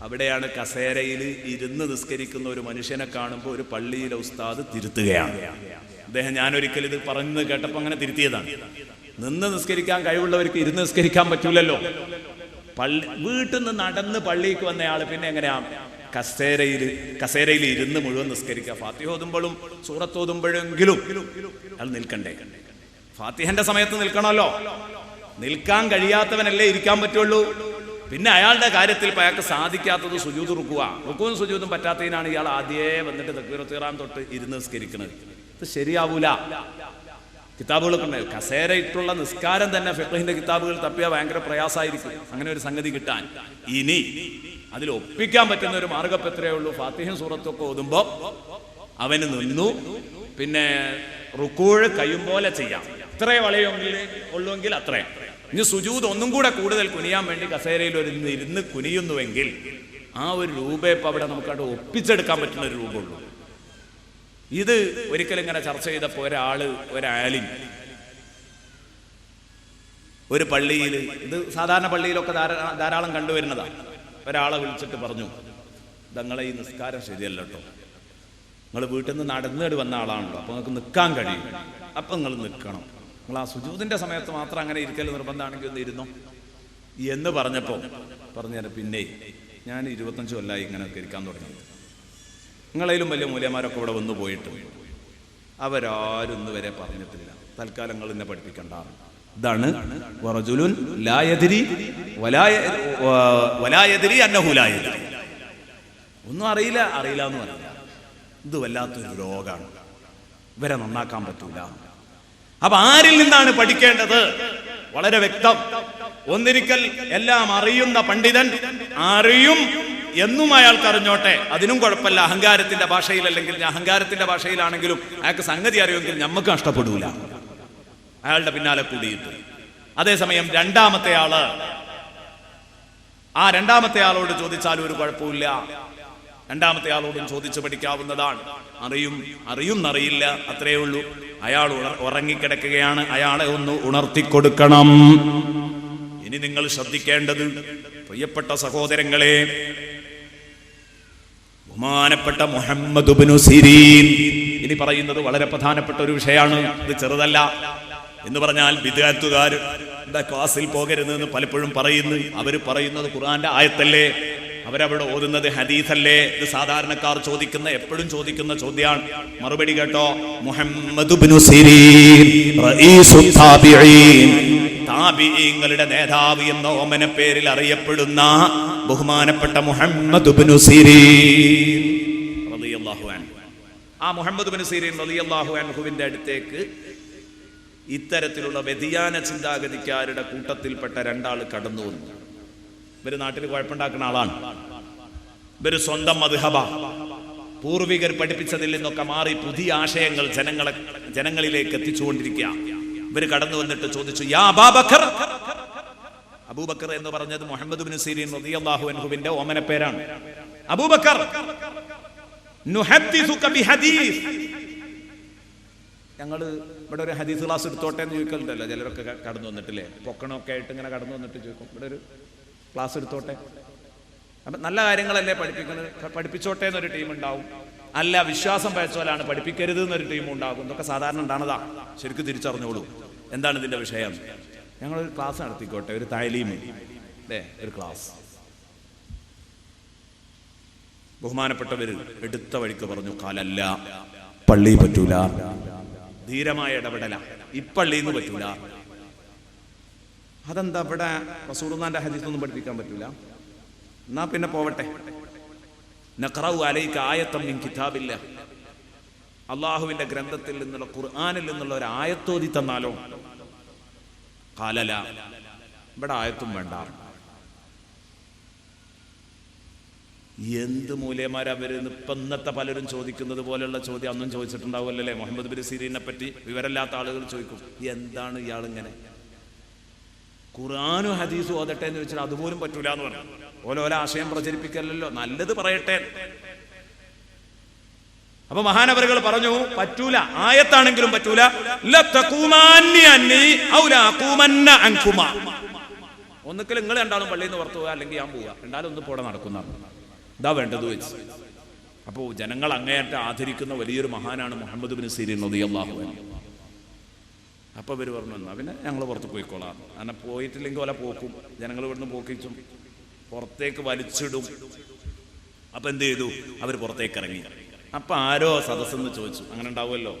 അവിടെയാണ് കസേരയിൽ ഇരുന്ന് നിസ്കരിക്കുന്ന ഒരു മനുഷ്യനെ കാണുമ്പോൾ ഒരു പള്ളിയിലെ ഉസ്താദ് തിരുത്തുകയാണ്. അദ്ദേഹം, ഞാനൊരിക്കൽ ഇത് പറഞ്ഞു കേട്ടപ്പോൾ അങ്ങനെ തിരുത്തിയതാണ്. നിന്ന് നിസ്കരിക്കാൻ കഴിവുള്ളവർക്ക് ഇരുന്ന് നിസ്കരിക്കാൻ പറ്റൂലല്ലോ. വീട്ടിൽ നിന്ന് നടന്ന് പള്ളിക്ക് വന്നയാള് പിന്നെ എങ്ങനെയാ കസേരയിൽ ഇരുന്ന് മുഴുവൻ നിസ്കരിക്കുക? ഫാത്തിഹ ഓതുമ്പോഴും സൂറത്ത് ഓതുമ്പോഴെങ്കിലും അയാൾ നിൽക്കണ്ടേ? ഫാത്തിഹന്റെ സമയത്ത് നിൽക്കണമല്ലോ. നിൽക്കാൻ കഴിയാത്തവനല്ലേ ഇരിക്കാൻ പറ്റുള്ളൂ. പിന്നെ അയാളുടെ കാര്യത്തിൽ അയാൾക്ക് സാധിക്കാത്തത് സുജൂദ് റുക്കുവും സുജൂദും പറ്റാത്തതിനാണ് ഇയാൾ ആദ്യേ വന്നിട്ട് തക്ബീറത്തുൽ ഇഹ്റാം തൊട്ട് ഇരുന്ന് നിസ്കരിക്കുന്നത്. ഇത് ശരിയാവൂല. കിതാബുകളൊക്കെ ഉണ്ട്, കസേര ഇട്ടുള്ള നിസ്കാരം തന്നെ ഫിഖ്ഹിന്റെ കിതാബുകൾ തപ്പിയാൽ ഭയങ്കര പ്രയാസമായിരിക്കും അങ്ങനെ ഒരു സംഗതി കിട്ടാൻ. ഇനി അതിൽ ഒപ്പിക്കാൻ പറ്റുന്ന ഒരു മാർഗ്ഗം എത്രയേ ഉള്ളൂ, ഫാത്തിഹയും സൂറത്തൊക്കെ ഓതുമ്പോ അവന് നിന്നു, പിന്നെ റുക്കൂഴ് കയ്യും പോലെ ചെയ്യാം, ഇത്രേ ഉള്ളുവെങ്കിൽ അത്രയും. ഇനി സുജൂദ് ഒന്നും കൂടെ കൂടുതൽ കുനിയാൻ വേണ്ടി കസേരയിൽ ഒരു ഇരുന്ന് കുനിയുന്നുവെങ്കിൽ ആ ഒരു രൂപയെ ഇപ്പം അവിടെ നമുക്കവിടെ ഒപ്പിച്ചെടുക്കാൻ പറ്റുന്ന ഒരു രൂപമുള്ളൂ. ഇത് ഒരിക്കലും ഇങ്ങനെ ചർച്ച ചെയ്തപ്പോൾ ഒരാളിൻ ഒരു പള്ളിയിൽ, ഇത് സാധാരണ പള്ളിയിലൊക്കെ ധാരാളം കണ്ടുവരുന്നതാണ്, ഒരാളെ വിളിച്ചിട്ട് പറഞ്ഞു, നിങ്ങളെ ഈ നിസ്കാരം ശരിയല്ല കേട്ടോ, നിങ്ങൾ വീട്ടിൽ നിന്ന് നടന്നിട്ട് വന്ന ആളാണല്ലോ, അപ്പൊ നിങ്ങൾക്ക് നിൽക്കാൻ കഴിയും, അപ്പൊ നിങ്ങൾ നിൽക്കണം, നിങ്ങൾ ആ സുജൂദിന്റെ സമയത്ത് മാത്രം അങ്ങനെ ഇരിക്കൽ നിർബന്ധമാണെങ്കിൽ ഒന്ന് ഇരുന്നോ എന്ന് പറഞ്ഞപ്പോൾ പറഞ്ഞു, പിന്നെ ഞാൻ 25 കൊല്ലമായി ഇങ്ങനെയൊക്കെ ഇരിക്കാൻ തുടങ്ങി, നിങ്ങളതിലും വലിയ മൂല്യന്മാരൊക്കെ ഇവിടെ വന്നു പോയിട്ട് അവരാരും ഇന്ന് വരെ പറഞ്ഞിട്ടില്ല, തൽക്കാലം നിങ്ങൾ എന്നെ പഠിപ്പിക്കണ്ട. ഇതാണ് വറജുലുൻ ലാ യദ്രി വലാ യദ്രി അന്നഹു ലാ യദ്രി, ഒന്നും അറിയില്ല എന്ന് പറയില്ല. ഇത് വല്ലാത്തൊരു രോഗമാണ്, ഇവരെ നന്നാക്കാൻ പറ്റൂല. അപ്പൊ ആരിൽ നിന്നാണ് പഠിക്കേണ്ടത്? വളരെ വ്യക്തം. ഒന്നിരിക്കൽ എല്ലാം അറിയുന്ന പണ്ഡിതൻ അറിയും എന്നും അയാൾക്ക് അറിഞ്ഞോട്ടെ, അതിനും കുഴപ്പമില്ല. അഹങ്കാരത്തിന്റെ ഭാഷയിൽ, അല്ലെങ്കിൽ അഹങ്കാരത്തിന്റെ ഭാഷയിലാണെങ്കിലും അയാൾക്ക് സംഗതി അറിയുമെങ്കിൽ നമുക്ക് നഷ്ടപ്പെടൂല അയാളുടെ പിന്നാലെ കൂടിയിട്ട്. അതേസമയം രണ്ടാമത്തെ ആളോട് ചോദിച്ചാലും ഒരു കുഴപ്പമില്ല, രണ്ടാമത്തെ ആളോടും ചോദിച്ചു പഠിക്കാവുന്നതാണ്. അറിയുന്നറിയില്ല, അത്രയേ ഉള്ളൂ. അയാൾ ഉറങ്ങിക്കിടക്കുകയാണ്, അയാളെ ഒന്ന് ഉണർത്തിക്കൊടുക്കണം. ഇനി നിങ്ങൾ ശ്രദ്ധിക്കേണ്ടത്, പ്രിയപ്പെട്ട സഹോദരങ്ങളെ, ബഹുമാനപ്പെട്ട മുഹമ്മദ് ഇബ്നു സിരീൻ ഇനി പറയുന്നത് വളരെ പ്രധാനപ്പെട്ട ഒരു വിഷയമാണ്. ഇത് ചെറുതല്ല. എന്ന് പറഞ്ഞാൽ ബിദ്അത്തുകാർ ക്ലാസ്സിൽ പോകരുതെന്ന് പലപ്പോഴും പറയുന്നു. അവർ പറയുന്നത് ഖുർആന്റെ ആയത്തല്ലേ, അവരവിടെ ഓതുന്നത് ഹദീസല്ലേ. ഇത് സാധാരണക്കാർ എപ്പോഴും ചോദിക്കുന്ന ചോദ്യമാണ്. മറുപടി കേട്ടോ, മുഹമ്മദ് ഇബ്നു സിരീൻ റഈസുൽ താബിഈൻ, താബിഈങ്ങളുടെ നേതാവ് എന്ന ഓമന പേരിൽ അറിയപ്പെടുന്ന ബഹുമാനപ്പെട്ട മുഹമ്മദ് ഇബ്നു സിരീൻ റളിയല്ലാഹു അൻഹു, ആ മുഹമ്മദ് ഇബ്നു സിരീൻ റളിയല്ലാഹു അൻഹുവിന്റെ അടുത്തേക്ക് ഇത്തരത്തിലുള്ള വ്യതിയാന ചിന്താഗതിക്കാരുടെ കൂട്ടത്തിൽപ്പെട്ട രണ്ടാൾ കടന്നു വന്നു. ഇവര് നാട്ടിൽ കുഴപ്പമുണ്ടാക്കുന്ന ആളാണ്. ഇവര് സ്വന്തം മദ്ഹബ, പൂർവികർ പഠിപ്പിച്ചതിൽ നിന്നൊക്കെ മാറി പുതിയ ആശയങ്ങൾ ജനങ്ങളിലേക്ക് എത്തിച്ചുകൊണ്ടിരിക്കുക. ഇവര് കടന്നു വന്നിട്ട് ചോദിച്ചു, യാ അബൂബക്കർ. അബൂബക്കർ എന്ന് പറഞ്ഞത് മുഹമ്മദ് ഇബ്നു സിരീൻ റളിയല്ലാഹു അൻഹുവിന്റെ ഓമന പേരാണ്. അബൂബക്കർ, നുഹദ്ദിസുക ബിഹദീസ്, ഞങ്ങൾ ഇവിടെ ഒരു ഹദീസ് ക്ലാസ് എടുത്തോട്ടെ എന്ന് ചോദിക്കലുണ്ടല്ലോ ചിലരൊക്കെ കടന്നു വന്നിട്ടില്ലേ, പൊക്കണമൊക്കെ ആയിട്ട് ഇങ്ങനെ കടന്നു വന്നിട്ട് ചോദിക്കും, ഇവിടെ ഒരു ക്ലാസ് എടുത്തോട്ടെ. അപ്പം നല്ല കാര്യങ്ങളല്ലേ പഠിപ്പിക്കുന്നത്, പഠിപ്പിച്ചോട്ടെ എന്നൊരു ടീം ഉണ്ടാവും. അല്ല, വിശ്വാസം പഴച്ചോലാണ് പഠിപ്പിക്കരുത് എന്നൊരു ടീം ഉണ്ടാകും. ഇതൊക്കെ സാധാരണ ഉണ്ടാണതാ. ശരിക്കും തിരിച്ചറിഞ്ഞോളൂ എന്താണ് ഇതിൻ്റെ വിഷയം. ഞങ്ങളൊരു ക്ലാസ് നടത്തിക്കോട്ടെ, ഒരു താലീം അല്ലേ, ഒരു ക്ലാസ്. ബഹുമാനപ്പെട്ടവർ എടുത്ത വഴിക്ക് പറഞ്ഞു, കാലല്ല, പള്ളി പറ്റൂല, ധീരമായ ഇടപെടല, ഇപ്പള്ളിന്ന് പറ്റൂല. അതെന്താ, ഇവിടെ റസൂലുള്ളാഹിന്റെ ഹദീസൊന്നും പഠിപ്പിക്കാൻ പറ്റൂല? എന്നാ പിന്നെ പോവട്ടെ. നഖറഉ അലൈക ആയത്തൻ മിൻ കിതാബില്ലാ, അള്ളാഹുവിന്റെ ഗ്രന്ഥത്തിൽ നിന്നുള്ള, ഖുർആനിൽ നിന്നുള്ള ഒരു ആയത്തോതി തന്നാലോ? ഖാലല, ഇവിടെ ആയത്തും വേണ്ട. എന്ത് മൂല്യന്മാരവര് ഇപ്പം ഇന്നത്തെ പലരും ചോദിക്കുന്നത് പോലെയുള്ള ചോദ്യം അന്നും ചോദിച്ചിട്ടുണ്ടാവുമല്ലേ. മുഹമ്മദ് ബിൻ സിരീനെ പറ്റി വിവരമില്ലാത്ത ആളുകൾ ചോദിക്കും, എന്താണ് ഇയാളിങ്ങനെ ഖുർആനും ഹദീസും ഓതട്ടെ എന്ന് വെച്ചാൽ അതുപോലും പറ്റൂല എന്ന് പറഞ്ഞു. ഓരോരോ ആശയം പ്രചരിപ്പിക്കല്ലോ, നല്ലത് പറയട്ടെ. അപ്പൊ മഹാനവറുകൾ പറഞ്ഞു, പറ്റൂല, ആയത്താണെങ്കിലും പറ്റൂല. ഒന്നുകിൽ നിങ്ങൾ രണ്ടാളും പള്ളിയിൽ നിന്ന് പുറത്തു പോവുക, അല്ലെങ്കിൽ ഞാൻ പോവുക, രണ്ടാലും ഒന്ന് പോടെ നടക്കുന്ന ഇതാ വേണ്ടത് വെച്ച്. അപ്പോൾ ജനങ്ങൾ അങ്ങേയറ്റം ആദരിക്കുന്ന വലിയൊരു മഹാനാണ് മുഹമ്മദ് ബിൻ സിരീൻ റളിയല്ലാഹു അൻഹു. അപ്പോൾ ഇവർ പറഞ്ഞു, എന്നാ പിന്നെ ഞങ്ങൾ പുറത്ത് പോയിക്കോളാം. അങ്ങനെ പോയിട്ടില്ലെങ്കിൽ ഓല പോക്കും, ജനങ്ങൾ ഇവിടുന്ന് പോക്കിച്ചും പുറത്തേക്ക് വലിച്ചിടും. അപ്പം എന്ത് ചെയ്തു, അവർ പുറത്തേക്ക് ഇറങ്ങി. അപ്പം ആരോ സദസ്സെന്ന് ചോദിച്ചു, അങ്ങനെ ഉണ്ടാവുമല്ലോ,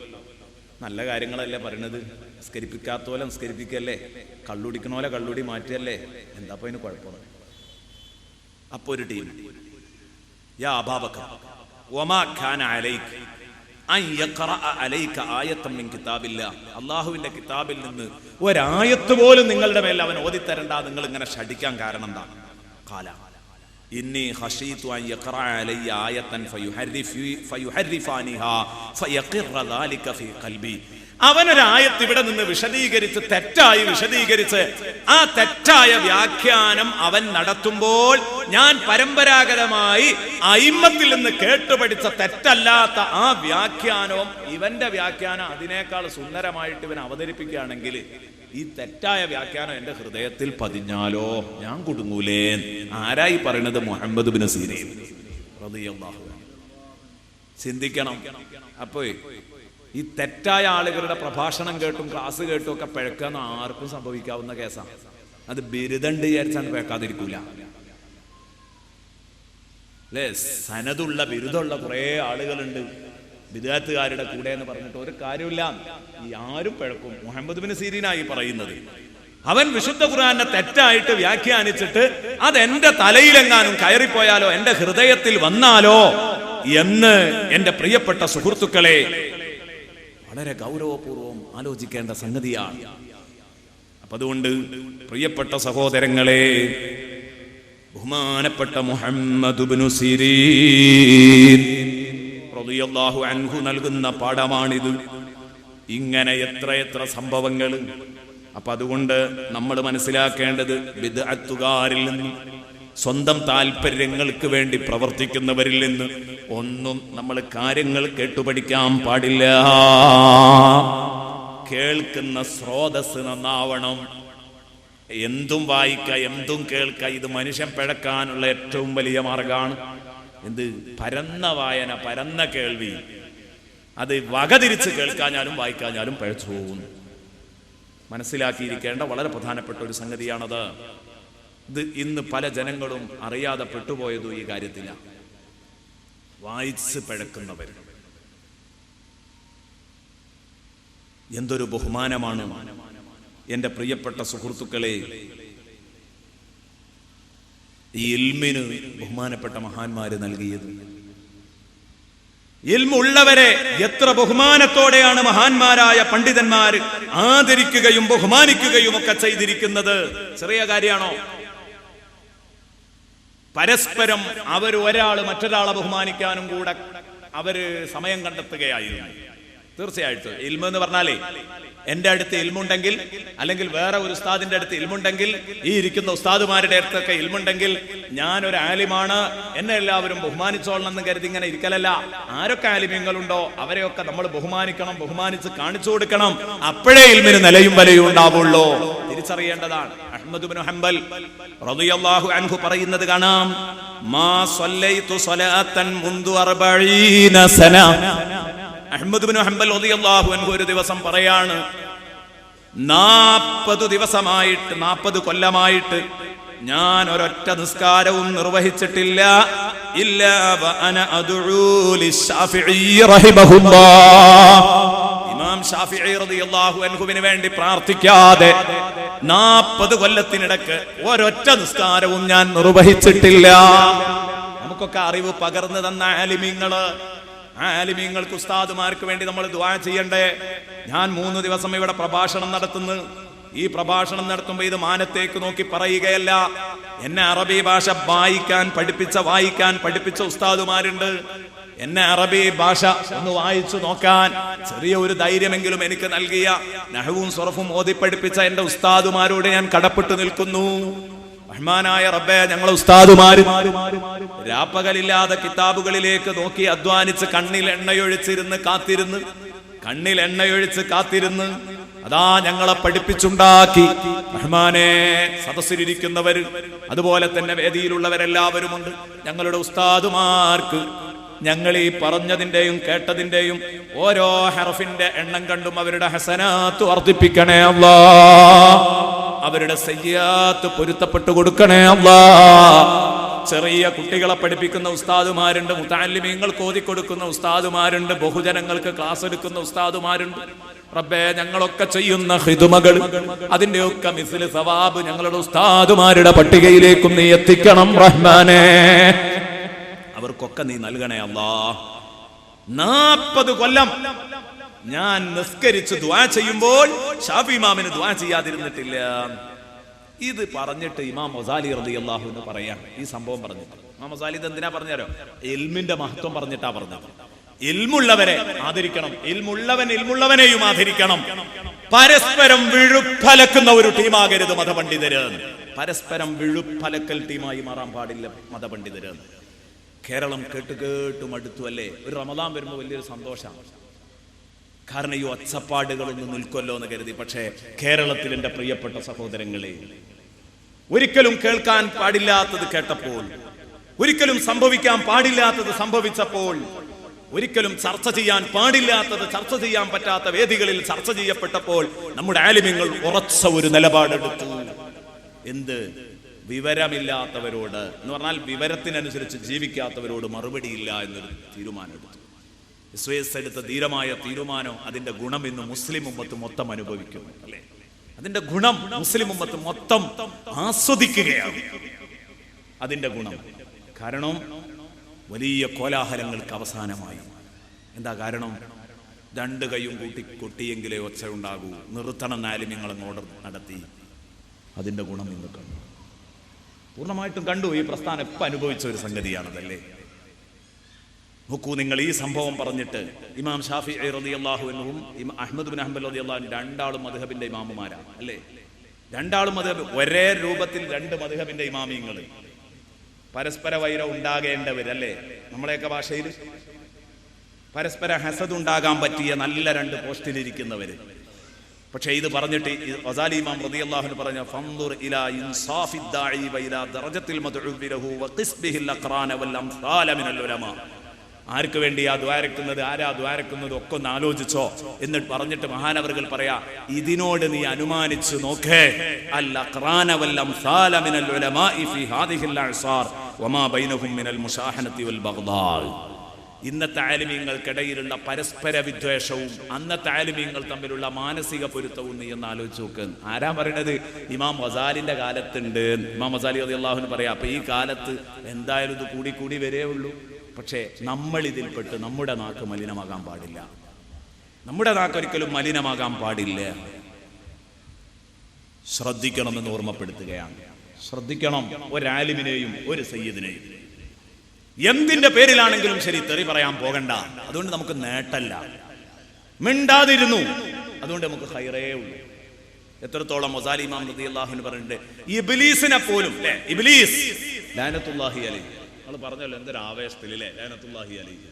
നല്ല കാര്യങ്ങളല്ലേ പറയണത്, നിസ്കരിപ്പിക്കാത്ത പോലെ നിസ്കരിപ്പിക്കല്ലേ, കള്ളുടിക്കണ കള്ളുടി മാറ്റിയല്ലേ, എന്താ അപ്പോൾ അതിന് കുഴപ്പമാണ്. അപ്പോൾ ഒരു ടീം, യാ അബൂബക്കർ വമാ കാന അലൈക അൻ യഖറഅ അലൈക ആയത്തൻ മിൻ കിതാബില്ലാ, അല്ലാഹുവിന്റെ കിതാബിൽ നിന്ന് ഒരായത്ത് പോലും നിങ്ങളുടെ മേൽ അവൻ ഓതിത്തരണ്ട, നിങ്ങൾ ഇങ്ങനെ ഷടിക്കാൻ കാരണം എന്താ? ഖാല ഇന്നി ഖശീതു അൻ യഖറഅ അലയ്യ ആയത്തൻ ഫയുഹർരിഫാനിഹാ ഫയഖിറ ദാലിക ഫീ ഖൽബി. അവനൊരായത്ത് ഇവിടെ നിന്ന് വിശദീകരിച്ച് തെറ്റായി വിശദീകരിച്ച് ആ തെറ്റായ വ്യാഖ്യാനം അവൻ നടത്തുമ്പോൾ ഞാൻ പരമ്പരാഗതമായി അയിമ്മത്തിൽ നിന്ന് കേട്ടുപഠിച്ച തെറ്റല്ലാത്ത ആ വ്യാഖ്യാനവും ഇവന്റെ വ്യാഖ്യാനം അതിനേക്കാൾ സുന്ദരമായിട്ട് ഇവൻ അവതരിപ്പിക്കുകയാണെങ്കിൽ ഈ തെറ്റായ വ്യാഖ്യാനം എന്റെ ഹൃദയത്തിൽ പതിഞ്ഞാലോ ഞാൻ കുടുങ്ങൂലേ. ആരായി പറയുന്നത്? മുഹമ്മദ് ബിൻ സിരീൻ റളിയല്ലാഹു അൻഹു. ചിന്തിക്കണം. അപ്പോ ഈ തെറ്റായ ആളുകളുടെ പ്രഭാഷണം കേട്ടും ക്ലാസ് കേട്ടും ഒക്കെ പിഴക്കാന്ന് ആർക്കും സംഭവിക്കാവുന്ന കേസാണ്. അത് ബിരുദണ്ട് വിചാരിച്ചാണ് പിഴക്കാതിരിക്കൂല അല്ലേ. സനതുള്ള ബിരുദമുള്ള കുറെ ആളുകളുണ്ട് ബിദ്അത്തുകാരുടെ കൂടെ എന്ന് പറഞ്ഞിട്ട് ഒരു കാര്യമില്ല. ഈ ആരും പിഴക്കും. മുഹമ്മദ് ബിൻ സിരീനായി പറയുന്നത്, അവൻ വിശുദ്ധ ഖുർആനെ തെറ്റായിട്ട് വ്യാഖ്യാനിച്ചിട്ട് അതെന്റെ തലയിലെങ്ങാനും കയറിപ്പോയാലോ, എന്റെ ഹൃദയത്തിൽ വന്നാലോ എന്ന് എന്റെ പ്രിയപ്പെട്ട സുഹൃത്തുക്കളെ വളരെ ഗൗരവപൂർവം ആലോചിക്കേണ്ട സംഗതിയാണ്. അപ്പൊ അതുകൊണ്ട് പ്രിയപ്പെട്ട സഹോദരങ്ങളെ, ബഹുമാനപ്പെട്ട മുഹമ്മദ് ഇബ്നു സിരീൻ റളിയല്ലാഹു അൻഹു നൽകുന്ന പാഠമാണിത്. ഇങ്ങനെ എത്ര സംഭവങ്ങൾ. അപ്പൊ അതുകൊണ്ട് നമ്മൾ മനസ്സിലാക്കേണ്ടത്, ബിദ്അത്തുകാരിൽ നിന്ന്, സ്വന്തം താല്പര്യങ്ങൾക്ക് വേണ്ടി പ്രവർത്തിക്കുന്നവരിൽ നിന്ന് ഒന്നും നമ്മൾ കാര്യങ്ങൾ കേട്ടുപഠിക്കാൻ പാടില്ല. കേൾക്കുന്ന സ്രോതസ് നന്നാവണം. എന്തും വായിക്ക, എന്തും കേൾക്ക. ഇത് മനുഷ്യൻ പിഴക്കാനുള്ള ഏറ്റവും വലിയ മാർഗമാണ്. എന്ത്? പരന്ന വായന, പരന്ന കേൾവി. അത് വകതിരിച്ച് കേൾക്കാഞ്ഞാലും വായിക്കാഞ്ഞാലും പിഴച്ചു പോകുന്നു. മനസ്സിലാക്കിയിരിക്കേണ്ട വളരെ പ്രധാനപ്പെട്ട ഒരു സംഗതിയാണത്. ഇത് ഇന്ന് പല ജനങ്ങളും അറിയാതെ പെട്ടുപോയതും ഈ കാര്യത്തിലാണ്. വായിച്ച് പിഴക്കുന്നവർ. എന്തൊരു ബഹുമാനമാണ് എൻ്റെ പ്രിയപ്പെട്ട സുഹൃത്തുക്കളെ ഈ ഇൽമിന് ബഹുമാനപ്പെട്ട മഹാന്മാര് നൽകിയത്. ഇൽമുള്ളവരെ എത്ര ബഹുമാനത്തോടെയാണ് മഹാന്മാരായ പണ്ഡിതന്മാർ ആദരിക്കുകയും ബഹുമാനിക്കുകയും ഒക്കെ ചെയ്തിരിക്കുന്നത്. ചെറിയ കാര്യമാണോ? പരസ്പരം അവർ ഒരാൾ മറ്റൊരാളെ ബഹുമാനിക്കാനും കൂടെ അവര് സമയം കണ്ടെത്തുകയായിരുന്നു. തീർച്ചയായിട്ടും ഇൽമ എന്ന് പറഞ്ഞാലേ, എൻ്റെ അടുത്ത് ഇൽമുണ്ടെങ്കിൽ, അല്ലെങ്കിൽ വേറെ ഒരു ഉസ്താദിന്റെ അടുത്ത് ഇൽമുണ്ടെങ്കിൽ, ഈ ഇരിക്കുന്ന ഉസ്താദുമാരുടെ അടുത്തൊക്കെ ഇൽമുണ്ടെങ്കിൽ ഞാനൊരു ആലിമാണ്, എന്നെ എല്ലാവരും ബഹുമാനിച്ചോളണം എന്ന് കരുതി ഇങ്ങനെ ഇരിക്കലല്ല. ആരൊക്കെ ആലിമ്യങ്ങളുണ്ടോ അവരെയൊക്കെ നമ്മൾ ബഹുമാനിക്കണം, ബഹുമാനിച്ച് കാണിച്ചു കൊടുക്കണം. അപ്പോഴേ ഇൽമിന് നിലയും വിലയും ഉണ്ടാവുള്ളൂ. തിരിച്ചറിയേണ്ടതാണ്. അഹ്മദ് ഇബ്നു ഹംബൽ റളിയല്ലാഹു അൻഹു പറയുന്നത് കാണാം, മാ സല്ലൈതു സ്വലാത്തൻ മുൻദു 40 സന. അഹ്മദ് ഇബ്നു ഹംബൽ റളിയല്ലാഹു അൻഹു ഒരു ദിവസം പറയാണ്, 40 ദിവസമായിട്ട് 40 കൊല്ലമായിട്ട് ഞാൻ ഒരൊറ്റ നിസ്കാരവും നിർവഹിച്ചിട്ടില്ല. ഇല്ലാ വഅന അദ്ഉ ലിശ്ശാഫിഈ റഹിമഹുല്ലാഹ്. ഇമാം ശാഫിഈ റളിയല്ലാഹു അൻഹുവിന് വേണ്ടി പ്രാർത്ഥിക്കാതെ 40 കൊല്ലത്തിനിടക്ക് ഒരൊറ്റ നിസ്കാരവും ഞാൻ നിർവഹിച്ചിട്ടില്ല. നമുക്കൊക്കെ അറിവ് പകർന്നു തന്ന ആലിമീങ്ങൾക്ക്, ഉസ്താദുമാർക്ക് വേണ്ടി നമ്മൾ ദുആ ചെയ്യണ്ടേ? ഞാൻ 3 ദിവസം ഇവിടെ പ്രഭാഷണം നടത്തുന്നു. ഈ പ്രഭാഷണം നടത്തുമ്പോൾ ഇത് മാനത്തേക്ക് നോക്കി പറയുകയല്ല. എന്നെ അറബി ഭാഷ വായിക്കാൻ പഠിപ്പിച്ച ഉസ്താദുമാരുണ്ട്. എന്നെ അറബി ഭാഷ ഒന്ന് വായിച്ചു നോക്കാൻ ചെറിയ ഒരു ധൈര്യമെങ്കിലും എനിക്ക് നൽകിയ, നഹ്വും സർഫും ഓതി പഠിപ്പിച്ച എന്റെ ഉസ്താദുമാരോട് ഞാൻ കടപ്പെട്ടു നിൽക്കുന്നു. റഹ്മാനായ റബ്ബേ, ഞങ്ങളെ ഉസ്താദുമാര് രാപ്പകലില്ലാതെ കിതാബുകളിലേക്ക് നോക്കി അധ്വാനിച്ച് കണ്ണിൽ എണ്ണയൊഴിച്ച് കാത്തിരുന്ന് അതാ ഞങ്ങളെ പഠിപ്പിച്ചുണ്ടാക്കി. റഹ്മാനെ, സദസ്സിലിരിക്കുന്നവർ അതുപോലെ തന്നെ വേദിയിലുള്ളവരെല്ലാവരുമുണ്ട്. ഞങ്ങളുടെ ഉസ്താദുമാർക്ക് ഞങ്ങൾ ഈ പറഞ്ഞതിന്റെയും കേട്ടതിന്റെയും ഓരോ ഹർഫിന്റെ എണ്ണം കണ്ടും അവരുടെ ഹസനാത്ത് വർദ്ധിപ്പിക്കണേ അല്ലാഹ്. അവരുടെ സയ്യാത്ത് പൊരുത്തപ്പെട്ടു കൊടുക്കണേ അല്ലാഹ്. ചെറിയ കുട്ടികളെ പഠിപ്പിക്കുന്ന ഉസ്താദുമാരുണ്ട്, മുതഅല്ലിമീങ്ങൾക്ക് ഓതി കൊടുക്കുന്ന ഉസ്താദുമാരുണ്ട്, ബഹുജനങ്ങൾക്ക് ക്ലാസ് എടുക്കുന്ന ഉസ്താദുമാരുണ്ട്. റബ്ബേ, ഞങ്ങളൊക്കെ ചെയ്യുന്ന ഖിദ്മകൾ അതിന്റെയൊക്കെ മിസ്ല് സവാബ് ഞങ്ങളുടെ ഉസ്താദുമാരുടെ പട്ടികയിലേക്കും നീ എത്തിക്കണം റഹ്മാനേ. അവർക്കൊക്കെ നീ നൽകണേ അല്ലാഹ്. 40 കൊല്ലം ഞാൻ നിസ്കരിച്ച് ദുആ ചെയ്യുമ്പോൾ ഷാഫി ഇമാമിന് ദുആ ചെയ്യാതിരുന്നിട്ടില്ല. ഇത് പറഞ്ഞിട്ട് ഇമാം ഗസാലി റളിയല്ലാഹു അൻഹു പറയാം, ഈ സംഭവം പറഞ്ഞിട്ട്. ഇമാം ഗസാലി ഇത് എന്തിനാ പറഞ്ഞാരോ? ഇൽമിന്റെ മഹത്വം പറഞ്ഞിട്ടാ പറഞ്ഞത്. ഇൽമുള്ളവരെ ആദരിക്കണം, ഇൽമുള്ളവനെയും ആദരിക്കണം. പരസ്പരം വിഴുപ്പലക്കുന്ന ഒരു ടീമാകരുത് മതപണ്ഡിതര്. പരസ്പരം വിഴുപ്പലക്കൽ ടീമായി മാറാൻ പാടില്ല മതപണ്ഡിതര്. കേരളം കേട്ട് മടുത്തു അല്ലേ? ഒരു റമദാൻ വരുമ്പോൾ വലിയൊരു സന്തോഷമാണ്. കാരണം ഈ ഒച്ചപ്പാടുകളൊന്നും നിൽക്കുമല്ലോ എന്ന് കരുതി. പക്ഷേ കേരളത്തിൽ എൻ്റെ പ്രിയപ്പെട്ട സഹോദരങ്ങളെ, ഒരിക്കലും കേൾക്കാൻ പാടില്ലാത്തത് കേട്ടപ്പോൾ, ഒരിക്കലും സംഭവിക്കാൻ പാടില്ലാത്തത് സംഭവിച്ചപ്പോൾ, ഒരിക്കലും ചർച്ച ചെയ്യാൻ പാടില്ലാത്തത് ചർച്ച ചെയ്യാൻ പറ്റാത്ത വേദികളിൽ ചർച്ച ചെയ്യപ്പെട്ടപ്പോൾ നമ്മുടെ ആലിമീങ്ങൾ ഉറച്ച ഒരു നിലപാടെടുത്തു. എന്ത്? വിവരമില്ലാത്തവരോട് എന്ന് പറഞ്ഞാൽ വിവരത്തിനനുസരിച്ച് ജീവിക്കാത്തവരോട് മറുപടിയില്ല എന്നൊരു തീരുമാനമെടുത്തു. SOS എടുത്ത ധീരമായ തീരുമാനം, അതിന്റെ ഗുണം ഇന്ന് മുസ്ലിം ഉമ്മത്ത് മൊത്തം അനുഭവിക്കുന്നു അല്ലേ? അതിന്റെ ഗുണം മുസ്ലിം ഉമ്മത്ത് മൊത്തം ആസ്വദിക്കുകയാണ്. അതിന്റെ ഗുണം കാരണം വലിയ കോലാഹലങ്ങൾക്ക് അവസാനമായി. എന്താ കാരണം? 2 കൈയും കൊട്ടിയെങ്കിലേ ഒച്ച ഉണ്ടാകൂ. നിർത്തണം ആലിമീങ്ങളെ ഓർഡർ നടത്തി. അതിന്റെ ഗുണം ഇന്ന് കണ്ടു, പൂർണ്ണമായിട്ടും കണ്ടു. ഈ പ്രസ്ഥാനം എപ്പോൾ അനുഭവിച്ച ഒരു സംഗതിയാണതല്ലേ? നോക്കൂ നിങ്ങൾ, ഈ സംഭവം പറഞ്ഞിട്ട് ഇമാം ഷാഫിഈ റളിയല്ലാഹു അൻഹുവും അഹ്മദ് ഇബ്നു ഹംബൽ റളിയല്ലാഹു അൻഹു രണ്ടാളും മദ്ഹബിന്റെ ഇമാമുമാരാണ് അല്ലേ? രണ്ടാളും മദ്ഹബ്, ഒരേ രൂപത്തിൽ 2 മദ്ഹബിന്റെ ഇമാമിങ്ങൾ. പരസ്പര വൈരം ഉണ്ടാകേണ്ടവരല്ലേ? നമ്മളെയൊക്കെ ഭാഷയിൽ പരസ്പര ഹസദ് ഉണ്ടാകാൻ പറ്റിയ നല്ല 2 പോസ്റ്റിലിരിക്കുന്നവര്. പക്ഷേ ഇത് പറഞ്ഞിട്ട് ഗസാലി ഇമാം റളിയല്ലാഹു അൻഹു പറഞ്ഞു, ഫൻദുർ ഇലാ ഇൻസാഫി ദാഇ വ ഇലാ ദറജത്തിൽ മദ്ഉബി ലഹു വ ഖിസ്ബിഹിൽ അഖ്റാന വൽ അംസാല മിനൽ ഉലമാ. ആർക്ക് വേണ്ടിയാ ദ്വാരക്കുന്നത്, ആരാ ദ്വാരക്കുന്നത് ഒക്കെ ഒന്ന് ആലോചിച്ചോ എന്നിട്ട് പറഞ്ഞിട്ട് മഹാനവറുകൾ പറയാ, ഇതിനോട് നീ അനുമാനിച്ചു നോക്കേ. അൽ അഖ്റാന വൽ അംസാല മിനൽ ഉലമാഇ ഫീ ഹാദിഹിൽ അഅ്സാർ വമാ ബൈനഹും മിനൽ മുശാഹനതി വൽ ബഗ്ദാ. ഇന്നത്തെ ആലിമീങ്ങൾക്കിടയിലുള്ള പരസ്പര വിദ്വേഷവും അന്നത്തെ ആലിമീങ്ങൾ തമ്മിലുള്ള മാനസിക പൊരുത്തവും നീ എന്ന് ആലോചിച്ച് നോക്ക്. ആരാ പറയണത്? ഇമാം ഗസാലിന്റെ കാലത്തുണ്ട്. ഇമാം ഗസാലി റളിയല്ലാഹു അൻഹു പറയാ, അപ്പൊ ഈ കാലത്ത് എന്തായാലും ഇത് കൂടി വരേ ഉള്ളൂ. പക്ഷേ നമ്മൾ ഇതിൽപ്പെട്ട് നമ്മുടെ നാക്ക് മലിനമാകാൻ പാടില്ല. നമ്മുടെ നാക്ക് ഒരിക്കലും മലിനമാകാൻ പാടില്ല. ശ്രദ്ധിക്കണമെന്ന് ഓർമ്മപ്പെടുത്തുകയാണ്. ശ്രദ്ധിക്കണം, ഒരാലിമിനെയും ഒരു സയ്യിദിനെയും എന്തിന്റെ പേരിലാണെങ്കിലും ശരി തെറി പറയാൻ പോകണ്ട. അതുകൊണ്ട് നമുക്ക് നേട്ടല്ല. മിണ്ടാതിരുന്നു, അതുകൊണ്ട് നമുക്ക് ഖൈറേ ഉള്ളൂ. എത്രത്തോളം ഗസാലി ഇമാം റളിയല്ലാഹു അൻഹു പറഞ്ഞിട്ടുണ്ട്, ഇബ്ലീസിനെ പോലും അല്ലേ, ഇബ്ലീസ് ലഅനത്തുല്ലാഹി അലൈഹി, നമ്മൾ പറഞ്ഞല്ലോ എന്തൊരു ആവേശത്തിൽ അല്ലേ, ലഅനത്തുല്ലാഹി അലൈഹി.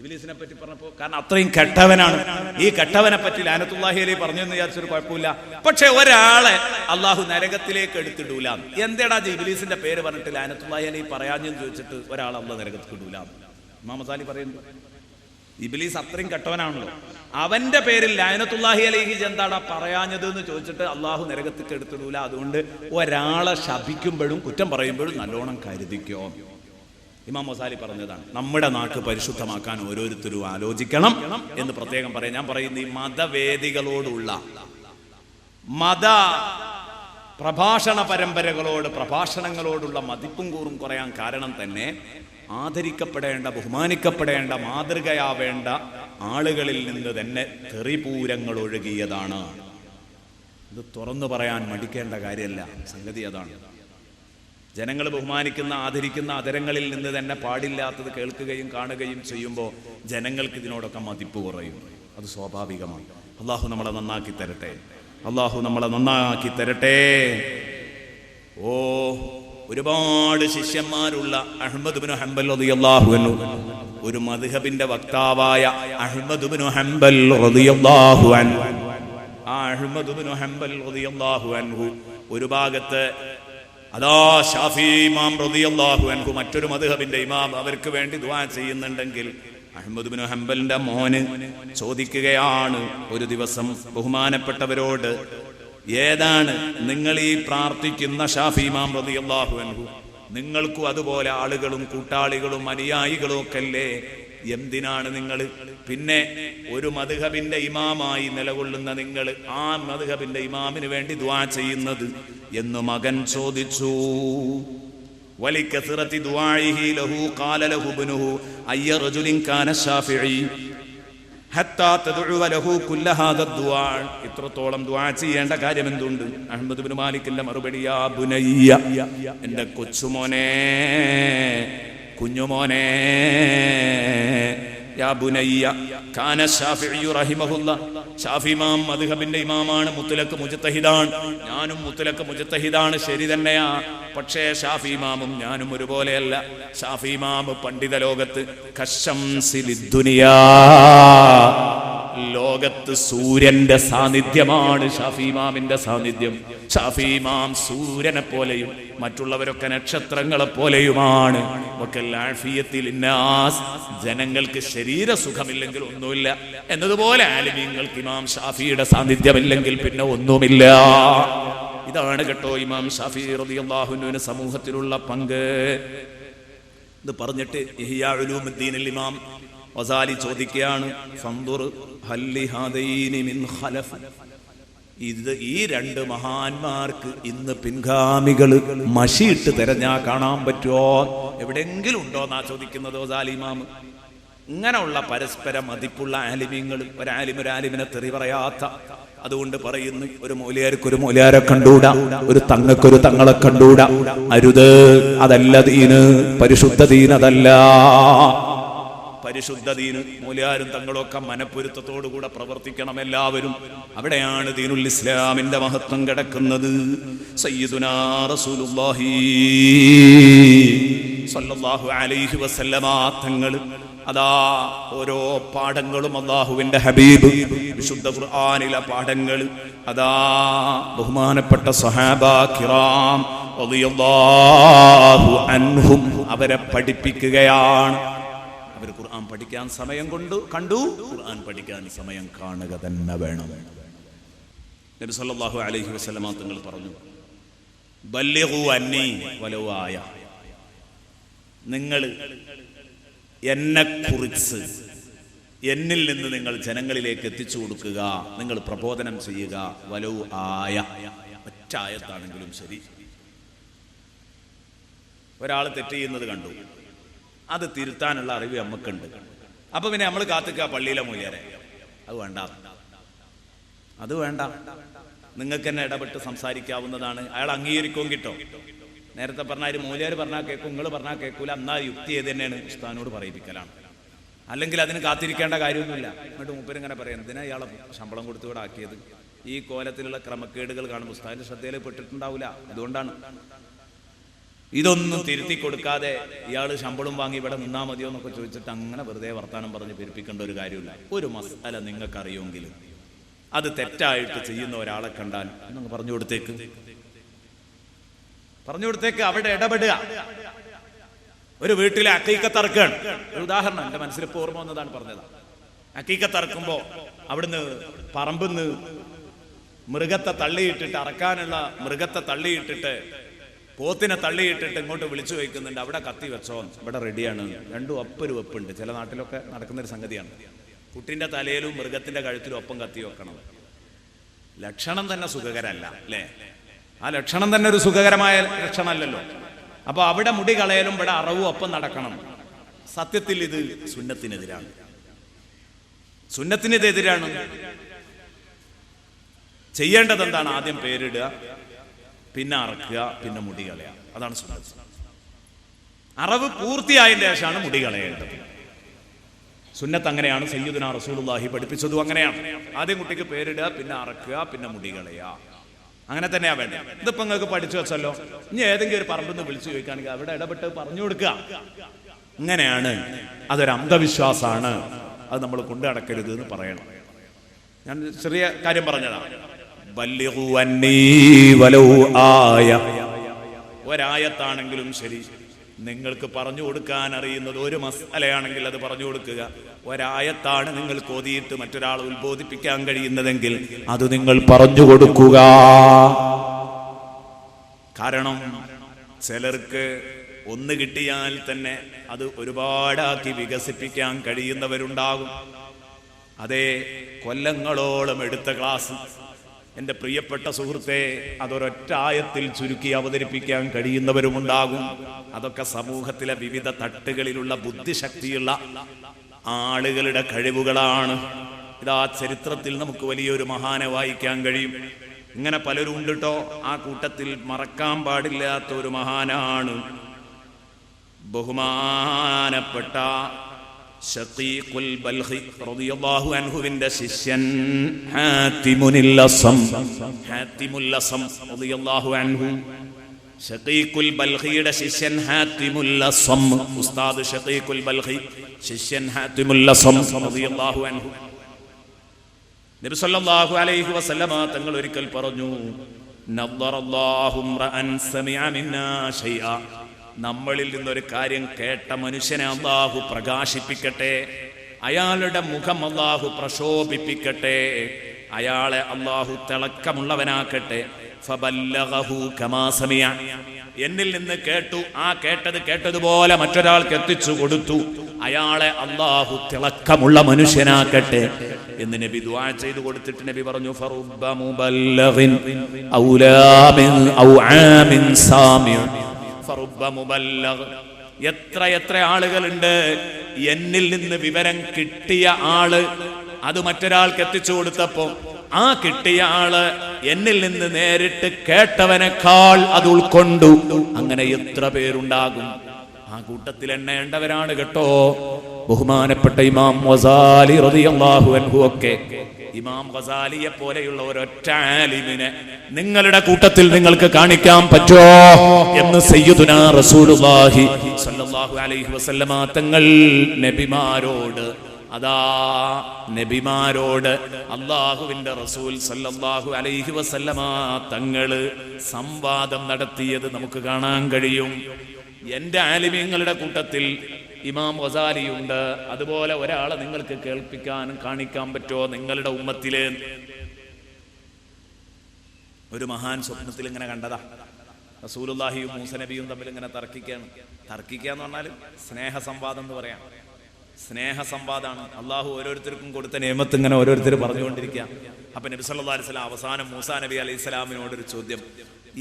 ഇബ്ലീസിനെ പറ്റി പറഞ്ഞപ്പോൾ, കാരണം അത്രയും കെട്ടവനാണ്. ഈ കെട്ടവനെ പറ്റി ലഅനത്തുല്ലാഹി അലൈഹി പറഞ്ഞെന്ന് വിചാരിച്ചൊരു കുഴപ്പമില്ല. പക്ഷെ ഒരാളെ അള്ളാഹു നരകത്തിലേക്ക് എടുത്തിടൂല. എന്തെടാ ഇബ്ലീസിന്റെ പേര് പറഞ്ഞിട്ട് ലഅനത്തുല്ലാഹി അലൈഹി പറയാഞ്ഞെന്ന് ചോദിച്ചിട്ട് ഒരാൾ അള്ളാഹ് നരകത്തിൽ ഇടൂല? ഇമാം ഗസാലി പറയുന്നു, ഇബ്ലീസ് അത്രയും കെട്ടവനാണല്ലോ, അവന്റെ പേരിൽ ലഅനത്തുല്ലാഹി അലൈഹി എന്താടാ പറയാഞ്ഞത് എന്ന് ചോദിച്ചിട്ട് അള്ളാഹു നരകത്തിൽ എടുത്തിടൂല. അതുകൊണ്ട് ഒരാളെ ശപിക്കുമ്പോഴും കുറ്റം പറയുമ്പോഴും നല്ലോണം കരുതിക്കോ. ഇമാം ഗസാലി പറഞ്ഞതാണ്. നമ്മുടെ നാക്ക് പരിശുദ്ധമാക്കാൻ ഓരോരുത്തരും ആലോചിക്കണം എന്ന് പ്രത്യേകം പറയാം. ഞാൻ പറയുന്ന ഈ മതവേദികളോടുള്ള മത പ്രഭാഷണ പരമ്പരകളോട് പ്രഭാഷണങ്ങളോടുള്ള മതിപ്പും കൂറും കുറയാൻ കാരണം തന്നെ ആദരിക്കപ്പെടേണ്ട ബഹുമാനിക്കപ്പെടേണ്ട മാതൃകയാവേണ്ട ആളുകളിൽ നിന്ന് തന്നെ തെറിപൂരങ്ങൾ ഒഴുകിയതാണ്. ഇത് തുറന്നു പറയാൻ മടിക്കേണ്ട കാര്യമല്ല. സംഗതി അതാണ്. ജനങ്ങൾ ബഹുമാനിക്കുന്ന ആദരിക്കുന്ന അതരങ്ങളിൽ നിന്ന് തന്നെ പാടില്ലാത്തത് കേൾക്കുകയും കാണുകയും ചെയ്യുമ്പോൾ ജനങ്ങൾക്ക് ഇതിനോടൊക്കെ മതിപ്പ് കുറയും. അത് സ്വാഭാവികമാണ്. അള്ളാഹു നമ്മളെ നന്നാക്കി തരട്ടെ. അള്ളാഹു നമ്മളെ നന്നാക്കി തരട്ടെ. ഓ, ഒരുപാട് ശിഷ്യന്മാരുള്ള അഹ്മദ് ഇബ്നു ഹംബൽ റളിയല്ലാഹു അൻഹു, ഒരു മദ്ഹബിന്റെ വക്താവായ അഹ്മദ് ഇബ്നു ഹംബൽ റളിയല്ലാഹു അൻഹു, ആ അഹ്മദ് ഇബ്നു ഹംബൽ റളിയല്ലാഹു അൻഹു ഒരു ഭാഗത്ത് അതാ ഷാഫി ഇമാം റളിയല്ലാഹു അൻഹു മറ്റൊരു മദ്ഹബിന്റെ ഇമാം അവർക്ക് വേണ്ടി ദുആ ചെയ്യുന്നുണ്ടെങ്കിൽ അഹ്മദ് ഇബ്നു ഹംബലിന്റെ മോന് ചോദിക്കുകയാണ് ഒരു ദിവസം ബഹുമാനപ്പെട്ടവരോട്, ഏതാണ് നിങ്ങൾ ഈ പ്രാർത്ഥിക്കുന്ന ഷാഫി ഇമാം റളിയല്ലാഹു അൻഹു? നിങ്ങൾക്കും അതുപോലെ ആളുകളും കൂട്ടാളികളും അനുയായികളും ഒക്കെ അല്ലേ? എന്തിനാണ് നിങ്ങൾ പിന്നെ ഒരു മദ്ഹബിന്റെ ഇമാമായി നിലകൊള്ളുന്ന നിങ്ങൾ ആ മദ്ഹബിന്റെ ഇമാമിന് വേണ്ടി ദുആ ചെയ്യുന്നത് എന്ന് മകൻ ചോദിച്ചു. വലികസറതി ദുആഇഹി ലഹു ഖാല ലഹു ഇബ്നുഹു അയ്യ റജുലിൻ കാന ശാഫിഈ ഹത്താ തദ്ഉ ലഹു കുല്ല ഹാദ ദുആ. ഇത്രത്തോളം ദുആ ചെയ്യേണ്ട കാര്യം എന്തുണ്ട്? അഹ്മദ് ഇബ്നു മാലിക്കിന്റെ മറുപടി, യാ ബുനയ്യ, എൻ്റെ കൊച്ചുമോനെ, കുഞ്ഞുമോനെ, യാ ബുനയ്യ കാന ശാഫിഈ റഹിമഹുല്ലാ, ഷാഫി ഇമാം മദ്ഹബിന്റെ ഇമാമാണ്, മുത്ലഖ് മുജ്തഹിദാണ്. ഞാനും മുത്ലഖ് മുജ്തഹിദാണ്, ശരി തന്നെയാ. പക്ഷേ ഷാഫി ഇമാമും ഞാനും ഒരുപോലെയല്ല. ഷാഫി ഇമാം പണ്ഡിത ലോകത്ത് കശംസി ലിദ്ദുനിയാ, ലോകത്ത് സൂര്യന്റെ സാന്നിധ്യമാണ് ഷാഫി ഇമാമിന്റെ സാന്നിധ്യം. ഷാഫി ഇമാം സൂര്യനെ പോലെയും മറ്റുള്ളവരൊക്കെ നക്ഷത്രങ്ങളെ പോലെയുമാണ്. ജനങ്ങൾക്ക് ശരീര സുഖമില്ലെങ്കിൽ ഒന്നുമില്ല എന്നതുപോലെ ആലിമീങ്ങൾക്ക് ഇമാം ഷാഫിയുടെ സാന്നിധ്യമില്ലെങ്കിൽ പിന്നെ ഒന്നുമില്ല. ഇതാണ് കേട്ടോ ഇമാം ഷാഫി റളിയല്ലാഹു അൻഹുവിന് സമൂഹത്തിലുള്ള പങ്ക്. ഇത് പറഞ്ഞിട്ട് ഇഹ്യാ ഉലൂമുദ്ദീനിൽ ഇമാം ഗസാലി ചോദിക്കുകയാണ്, ഫൻദുർ ഹൽ ലിഹാദൈനി മിൻ ഖലഫ്. ഇത് ഈ രണ്ട് മഹാന്മാർക്ക് ഇന്ന് പിൻഗാമികൾ മഷിയിട്ട് തെരഞ്ഞാ കാണാൻ പറ്റുമോ? എവിടെയെങ്കിലും ഉണ്ടോ എന്നാ ചോദിക്കുന്നത് ഗസാലി ഇമാം. ഇങ്ങനെയുള്ള പരസ്പര മതിപ്പുള്ള ആലിമീങ്ങൾ, ഒരാലിമിനെ തെറി പറയാത്ത, അതുകൊണ്ട് പറയുന്നു, ഒരു മൗലിയാർക്ക് ഒരു മൗലിയാരെ കണ്ടൂടാ, ഒരു തങ്ങൾക്കൊരു തങ്ങളെ കണ്ടൂടാ. അരുത്, അതല്ല ദീന്, പരിശുദ്ധ ദീൻ അതല്ല. പരിശുദ്ധ ദീന് മൗലിയാരും തങ്ങളൊക്കെ മനപ്പൊരുത്തത്തോടുകൂടെ പ്രവർത്തിക്കണം എല്ലാവരും. അവിടെയാണ് ദീനുൽ ഇസ്ലാമിന്റെ മഹത്വം കിടക്കുന്നത്. സയ്യിദുനാ റസൂലുള്ളാഹി സ്വല്ലല്ലാഹു അലൈഹി വസല്ലമ തങ്ങൾ അതാ ഓരോ പാഠങ്ങളും അല്ലാഹുവിന്റെ ഹബീബ് വിശുദ്ധ ഖുർആനിലെ പാഠങ്ങൾ അതാ ബഹുമാനപ്പെട്ട സഹാബാ കിറാം റളിയല്ലാഹു അൻഹും അവരെ പഠിപ്പിക്കുകയാണ്. അവർ ഖുർആൻ പഠിക്കാൻ സമയം കണ്ടു, ഖുർആൻ പഠിക്കാൻ സമയം കാണുക തന്നെ വേണം. നബി സല്ലല്ലാഹു അലൈഹി വസല്ലമ തങ്ങൾ പറഞ്ഞു, ബല്ലിഗു അന്നി വലൗ ആയ, നിങ്ങൾ എന്നെക്കുറിച്ച് എന്നിൽ നിന്ന് നിങ്ങൾ ജനങ്ങളിലേക്ക് എത്തിച്ചു കൊടുക്കുക, നിങ്ങൾ പ്രബോധനം ചെയ്യുക. വലൗ ആയ, ഒറ്റ ആയത്താണെങ്കിലും ശരി. ഒരാൾ തെറ്റ് ചെയ്യുന്നത് കണ്ടു, അത് തിരുത്താനുള്ള അറിവ് നമുക്കുണ്ട്. അപ്പൊ പിന്നെ നമ്മൾ കാത്തുക പള്ളിയിലെ മൂല്യരെ, അത് വേണ്ട. നിങ്ങൾക്ക് തന്നെ ഇടപെട്ട് സംസാരിക്കാവുന്നതാണ്. അയാൾ അംഗീകരിക്കും കിട്ടോ. നേരത്തെ പറഞ്ഞാൽ മൂല്യർ പറഞ്ഞാൽ കേൾക്കും, നിങ്ങൾ പറഞ്ഞാൽ കേൾക്കൂല. എന്നാ യുക്തി ഏത് തന്നെയാണ്? ഉസ്താദിനോട് പറയിപ്പിക്കലാണ്. അല്ലെങ്കിൽ അതിന് കാത്തിരിക്കേണ്ട കാര്യമൊന്നുമില്ല. എന്നിട്ട് മൂപ്പരിങ്ങനെ പറയാം, എന്തിനാ ഇയാളെ ശമ്പളം കൊടുത്തുകൂടെ ആക്കിയത്? ഈ കോലത്തിലുള്ള ക്രമക്കേടുകൾ കാണുമ്പോൾ ഉസ്താദിന്റെ ശ്രദ്ധയിൽ പെട്ടിട്ടുണ്ടാവില്ല. അതുകൊണ്ടാണ് ഇതൊന്നും തിരുത്തി കൊടുക്കാതെ ഇയാൾ ശമ്പളം വാങ്ങി ഇവിടെ നിന്നാ മതിയോ എന്നൊക്കെ ചോദിച്ചിട്ട് അങ്ങനെ വെറുതെ വർത്താനം പറഞ്ഞ് പെരുപ്പിക്കേണ്ട ഒരു കാര്യമില്ല. ഒരു മസാല നിങ്ങൾക്കറിയുമെങ്കിലും അത് തെറ്റായിട്ട് ചെയ്യുന്ന ഒരാളെ കണ്ടാൽ നിങ്ങൾ പറഞ്ഞു കൊടുത്തേക്ക്, അവിടെ ഇടപെടുക. ഒരു വീട്ടിലെ അക്കീക്കത്തറക്കാണ് ഒരു ഉദാഹരണം, എന്റെ മനസ്സിൽ ഇപ്പോൾ ഓർമ്മ വന്നതാണ് പറഞ്ഞത്. അക്കീക്കത്തറക്കുമ്പോ അവിടുന്ന് പറമ്പിന്ന് മൃഗത്തെ തള്ളിയിട്ടിട്ട്, അറക്കാനുള്ള മൃഗത്തെ തള്ളിയിട്ടിട്ട്, പോത്തിനെ തള്ളിയിട്ടിട്ട് ഇങ്ങോട്ട് വിളിച്ചു വയ്ക്കുന്നുണ്ട്. അവിടെ കത്തി വെച്ചോ, ഇവിടെ റെഡിയാണ്. രണ്ടും ഒപ്പൊരു വെപ്പുണ്ട്. ചില നാട്ടിലൊക്കെ നടക്കുന്നൊരു സംഗതിയാണ്. കുട്ടിന്റെ തലയിലും മൃഗത്തിന്റെ കഴുത്തിലും ഒപ്പം കത്തി വെക്കണം. ലക്ഷണം തന്നെ സുഖകരമല്ല അല്ലേ? ആ ലക്ഷണം തന്നെ ഒരു സുഖകരമായ ലക്ഷണമല്ലല്ലോ. അപ്പൊ അവിടെ മുടി കളയലും ഇവിടെ അറവും ഒപ്പം നടക്കണം. സത്യത്തിൽ ഇത് സുന്നത്തിനെതിരാണ്, സുന്നത്തിനെതിരാണ്. ചെയ്യേണ്ടത് എന്താണ്? ആദ്യം പേരിടുക, പിന്നെ അറക്കുക, പിന്നെ മുടി കളയുക. അതാണ് സുന്നത്ത്. അറവ് പൂർത്തിയായതിന്റെ ശേഷമാണ് മുടി കളയേണ്ടത്. സുന്നത്ത് അങ്ങനെയാണ്. സയ്യിദുനാ റസൂലുള്ളാഹി പഠിപ്പിച്ചതും അങ്ങനെയാണ്. ആദ്യം കുട്ടിക്ക് പേരിടുക, പിന്നെ അറക്കുക, പിന്നെ മുടി കളയുക. അങ്ങനെ തന്നെയാ വേണ്ടത്. ഇതിപ്പോ നിങ്ങൾക്ക് പഠിച്ചു വെച്ചല്ലോ. ഇനി ഏതെങ്കിലും ഒരു പറമ്പിൽ നിന്ന് വിളിച്ചു ചോദിക്കുകയാണെങ്കിൽ അവിടെ ഇടപെട്ട് പറഞ്ഞു കൊടുക്കുക. ഇങ്ങനെയാണ്. അതൊരു അന്ധവിശ്വാസമാണ്. അത് നമ്മൾ കൊണ്ടു നടക്കരുത് എന്ന് പറയണം. ഞാൻ ചെറിയ കാര്യം പറഞ്ഞതാണ്. ഒരായത്താണെങ്കിലും ശരി, നിങ്ങൾക്ക് പറഞ്ഞു കൊടുക്കാൻ അറിയുന്നത് ഒരു മസലയാണെങ്കിൽ അത് പറഞ്ഞു കൊടുക്കുക. ഒരായത്താണ് നിങ്ങൾക്ക് ഓതിയിട്ട് മറ്റൊരാൾ ഉത്ബോധിപ്പിക്കാൻ കഴിയുന്നതെങ്കിൽ അത് നിങ്ങൾ പറഞ്ഞു കൊടുക്കുക. കാരണം ചിലർക്ക് ഒന്ന് കിട്ടിയാൽ തന്നെ അത് ഒരുപാടാക്കി വികസിപ്പിക്കാൻ കഴിയുന്നവരുണ്ടാകും. അതേ, കൊല്ലങ്ങളോളം എടുത്ത ക്ലാസ് എൻ്റെ പ്രിയപ്പെട്ട സുഹൃത്തെ അതൊരൊറ്റ ആയത്തിൽ ചുരുക്കി അവതരിപ്പിക്കാൻ കഴിയുന്നവരുമുണ്ടാകും. അതൊക്കെ സമൂഹത്തിലെ വിവിധ തട്ടുകളിലുള്ള ബുദ്ധിശക്തിയുള്ള ആളുകളുടെ കഴിവുകളാണ്. ഇതാ ചരിത്രത്തിൽ നമുക്ക് വലിയൊരു മഹാനെ വായിക്കാൻ കഴിയും. ഇങ്ങനെ പലരും ഉണ്ട് കേട്ടോ. ആ കൂട്ടത്തിൽ മറക്കാൻ പാടില്ലാത്ത ഒരു മഹാനാണ് ബഹുമാനപ്പെട്ട ശഖീഖുൽ ബൽഖി റളിയല്ലാഹു അൻഹുവിന്റെ ശിഷ്യൻ ഹാത്തിമുൽ അസം റളിയല്ലാഹു അൻഹു. ശഖീഖുൽ ബൽഖിയുടെ ശിഷ്യൻ ഹാത്തിമുൽ അസം, ഉസ്താദ് ശഖീഖുൽ ബൽഖി, ശിഷ്യൻ ഹാത്തിമുൽ അസം റളിയല്ലാഹു അൻഹു. നബി സല്ലല്ലാഹു അലൈഹി വസല്ലമ തങ്ങൾ ഒരിക്കൽ പറഞ്ഞു, നദ്ദറല്ലാഹു റഅൻ സമിഅ മിന്നാ ശൈഅ. നമ്മളിൽ നിന്നൊരു കാര്യം കേട്ട മനുഷ്യനെ അല്ലാഹു പ്രകാശിപ്പിക്കട്ടെ, അയാളുടെ മുഖം അല്ലാഹു പ്രശോഭിപ്പിക്കട്ടെ, അയാളെ അല്ലാഹു തിളക്കമുള്ളവനാക്കട്ടെ. ഫബല്ലഗഹു കമാ സമിഅ. എന്നിൽ നിന്ന് കേട്ടു, ആ കേട്ടതുപോലെ മറ്റൊരാൾക്ക് എത്തിച്ചു കൊടുത്തു, അയാളെ അല്ലാഹു തിളക്കമുള്ള മനുഷ്യനാക്കട്ടെ എന്ന് നബി ദുആ ചെയ്തു കൊടുത്തിട്ട് നബി പറഞ്ഞു, ഫറുബ്ബ മുബല്ലഗിൻ ഔലാ മിൻ ഔആമിൻ സാമിഅ. ഫറുബ്ബ മുബല്ലഗ്. എത്ര ആളുകളുണ്ട് എന്നിൽ നിന്ന് വിവരം കിട്ടിയ ആള് അത് മറ്റൊരാൾക്ക് എത്തിച്ചു കൊടുത്തപ്പോ ആ കിട്ടിയ ആള് എന്നിൽ നിന്ന് നേരിട്ട് കേട്ടവനേക്കാൾ അത് ഉൾക്കൊണ്ടു. അങ്ങനെ എത്ര പേരുണ്ടാകും. ആ കൂട്ടത്തിൽ എണ്ണേണ്ടവരാണ് കേട്ടോ ബഹുമാനപ്പെട്ട ഇമാം ഗസാലി റളിയല്ലാഹു അൻഹു ഒക്കെ. ഇമാം ഗസാലിയെ പോലെയുള്ള ഒരൊറ്റ ആലിമിനെ നിങ്ങളുടെ കൂട്ടത്തിൽ നിങ്ങൾക്ക് കാണിക്കാൻ പറ്റോ എന്ന് സയ്യിദുനാ റസൂലുള്ളാഹി സ്വല്ലല്ലാഹു അലൈഹി വസല്ലമ തങ്ങൾ നബിമാരോട് അല്ലാഹുവിന്റെ റസൂൽ സല്ലല്ലാഹു അലൈഹി വസല്ലമ തങ്ങള് സംവാദം നടത്തിയത് നമുക്ക് കാണാൻ കഴിയും. എന്റെ ആലിമീങ്ങളുടെ കൂട്ടത്തിൽ ഇമാം ഗസാലിയുണ്ട്. അതുപോലെ ഒരാളെ നിങ്ങൾക്ക് കേൾപ്പിക്കാനും കാണിക്കാൻ പറ്റുമോ നിങ്ങളുടെ ഉമ്മത്തില്? ഒരു മഹാൻ സ്വപ്നത്തിൽ ഇങ്ങനെ കണ്ടതാ, റസൂലുള്ളാഹിയും മൂസ നബിയും തമ്മിൽ ഇങ്ങനെ തർക്കിക്കാന്ന് പറഞ്ഞാൽ സ്നേഹസംവാദം എന്ന് പറയാം. സ്നേഹസംവാദമാണ്. അള്ളാഹു ഓരോരുത്തർക്കും കൊടുത്ത നിയമത്ത് ഇങ്ങനെ ഓരോരുത്തർ പറഞ്ഞുകൊണ്ടിരിക്കുക. അപ്പൊ നബി സല്ലല്ലാഹു അലൈഹി വസല്ലം അവസാനം മൂസാ നബി അലൈഹി സ്വലാമിനോടൊരു ചോദ്യം,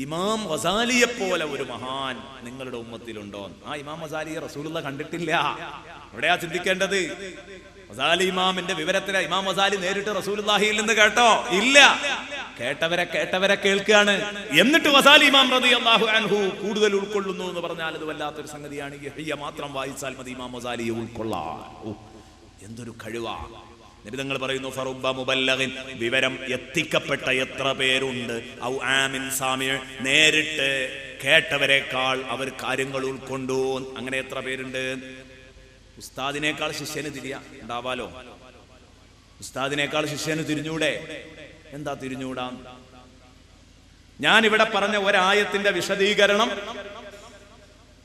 ഇമാം ഗസാലിയെ പോലെ ഒരു മഹാൻ നിങ്ങളുടെ ഉമ്മത്തിലുണ്ടോ? ആ ഇമാം ഗസാലിയെ റസൂലുള്ളാഹി കണ്ടിട്ടില്ല. എവിടെയാ ചിന്തിക്കേണ്ടത്? ഗസാലി ഇമാമിന്റെ വിവരത്തില് ഇമാം ഗസാലി നേരിട്ട് റസൂലുള്ളാഹിയിൽ നിന്ന് കേട്ടോ? ഇല്ല. കേട്ടവരെ കേൾക്കുകയാണ്. എന്നിട്ട് ഗസാലി ഇമാം റളിയല്ലാഹു അൻഹു കൂടുതൽ ഉൾക്കൊള്ളുന്നു എന്ന് പറഞ്ഞാൽ അത് വല്ലാത്തൊരു സംഗതിയാണ്. യഹ്യ മാത്രം വായിച്ചാൽ മതി ഇമാം ഗസാലിയെ ഉൾക്കൊള്ളാൻ. എന്തൊരു കഴിവാ! നബി തങ്ങൾ പറയുന്നു, ഫറുബ്ബ മുബല്ലഗിൻ, വിവരം എത്തിക്കപ്പെട്ട എത്ര പേരുണ്ട്, ഔ ആമിൻ സാമിഅ, നേരിട്ട് കേട്ടവരെക്കാൾ അവർ കാര്യങ്ങൾ ഉൾക്കൊണ്ടു. അങ്ങനെ എത്ര പേരുണ്ട്? ഉസ്താദിനേക്കാൾ ശിഷ്യന് ഉണ്ടാവാലോ. ഉസ്താദിനേക്കാൾ ശിഷ്യന് തിരിഞ്ഞൂടെ? എന്താ തിരിഞ്ഞൂടാ? ഞാൻ ഇവിടെ പറഞ്ഞ ഒരായത്തിന്റെ വിശദീകരണം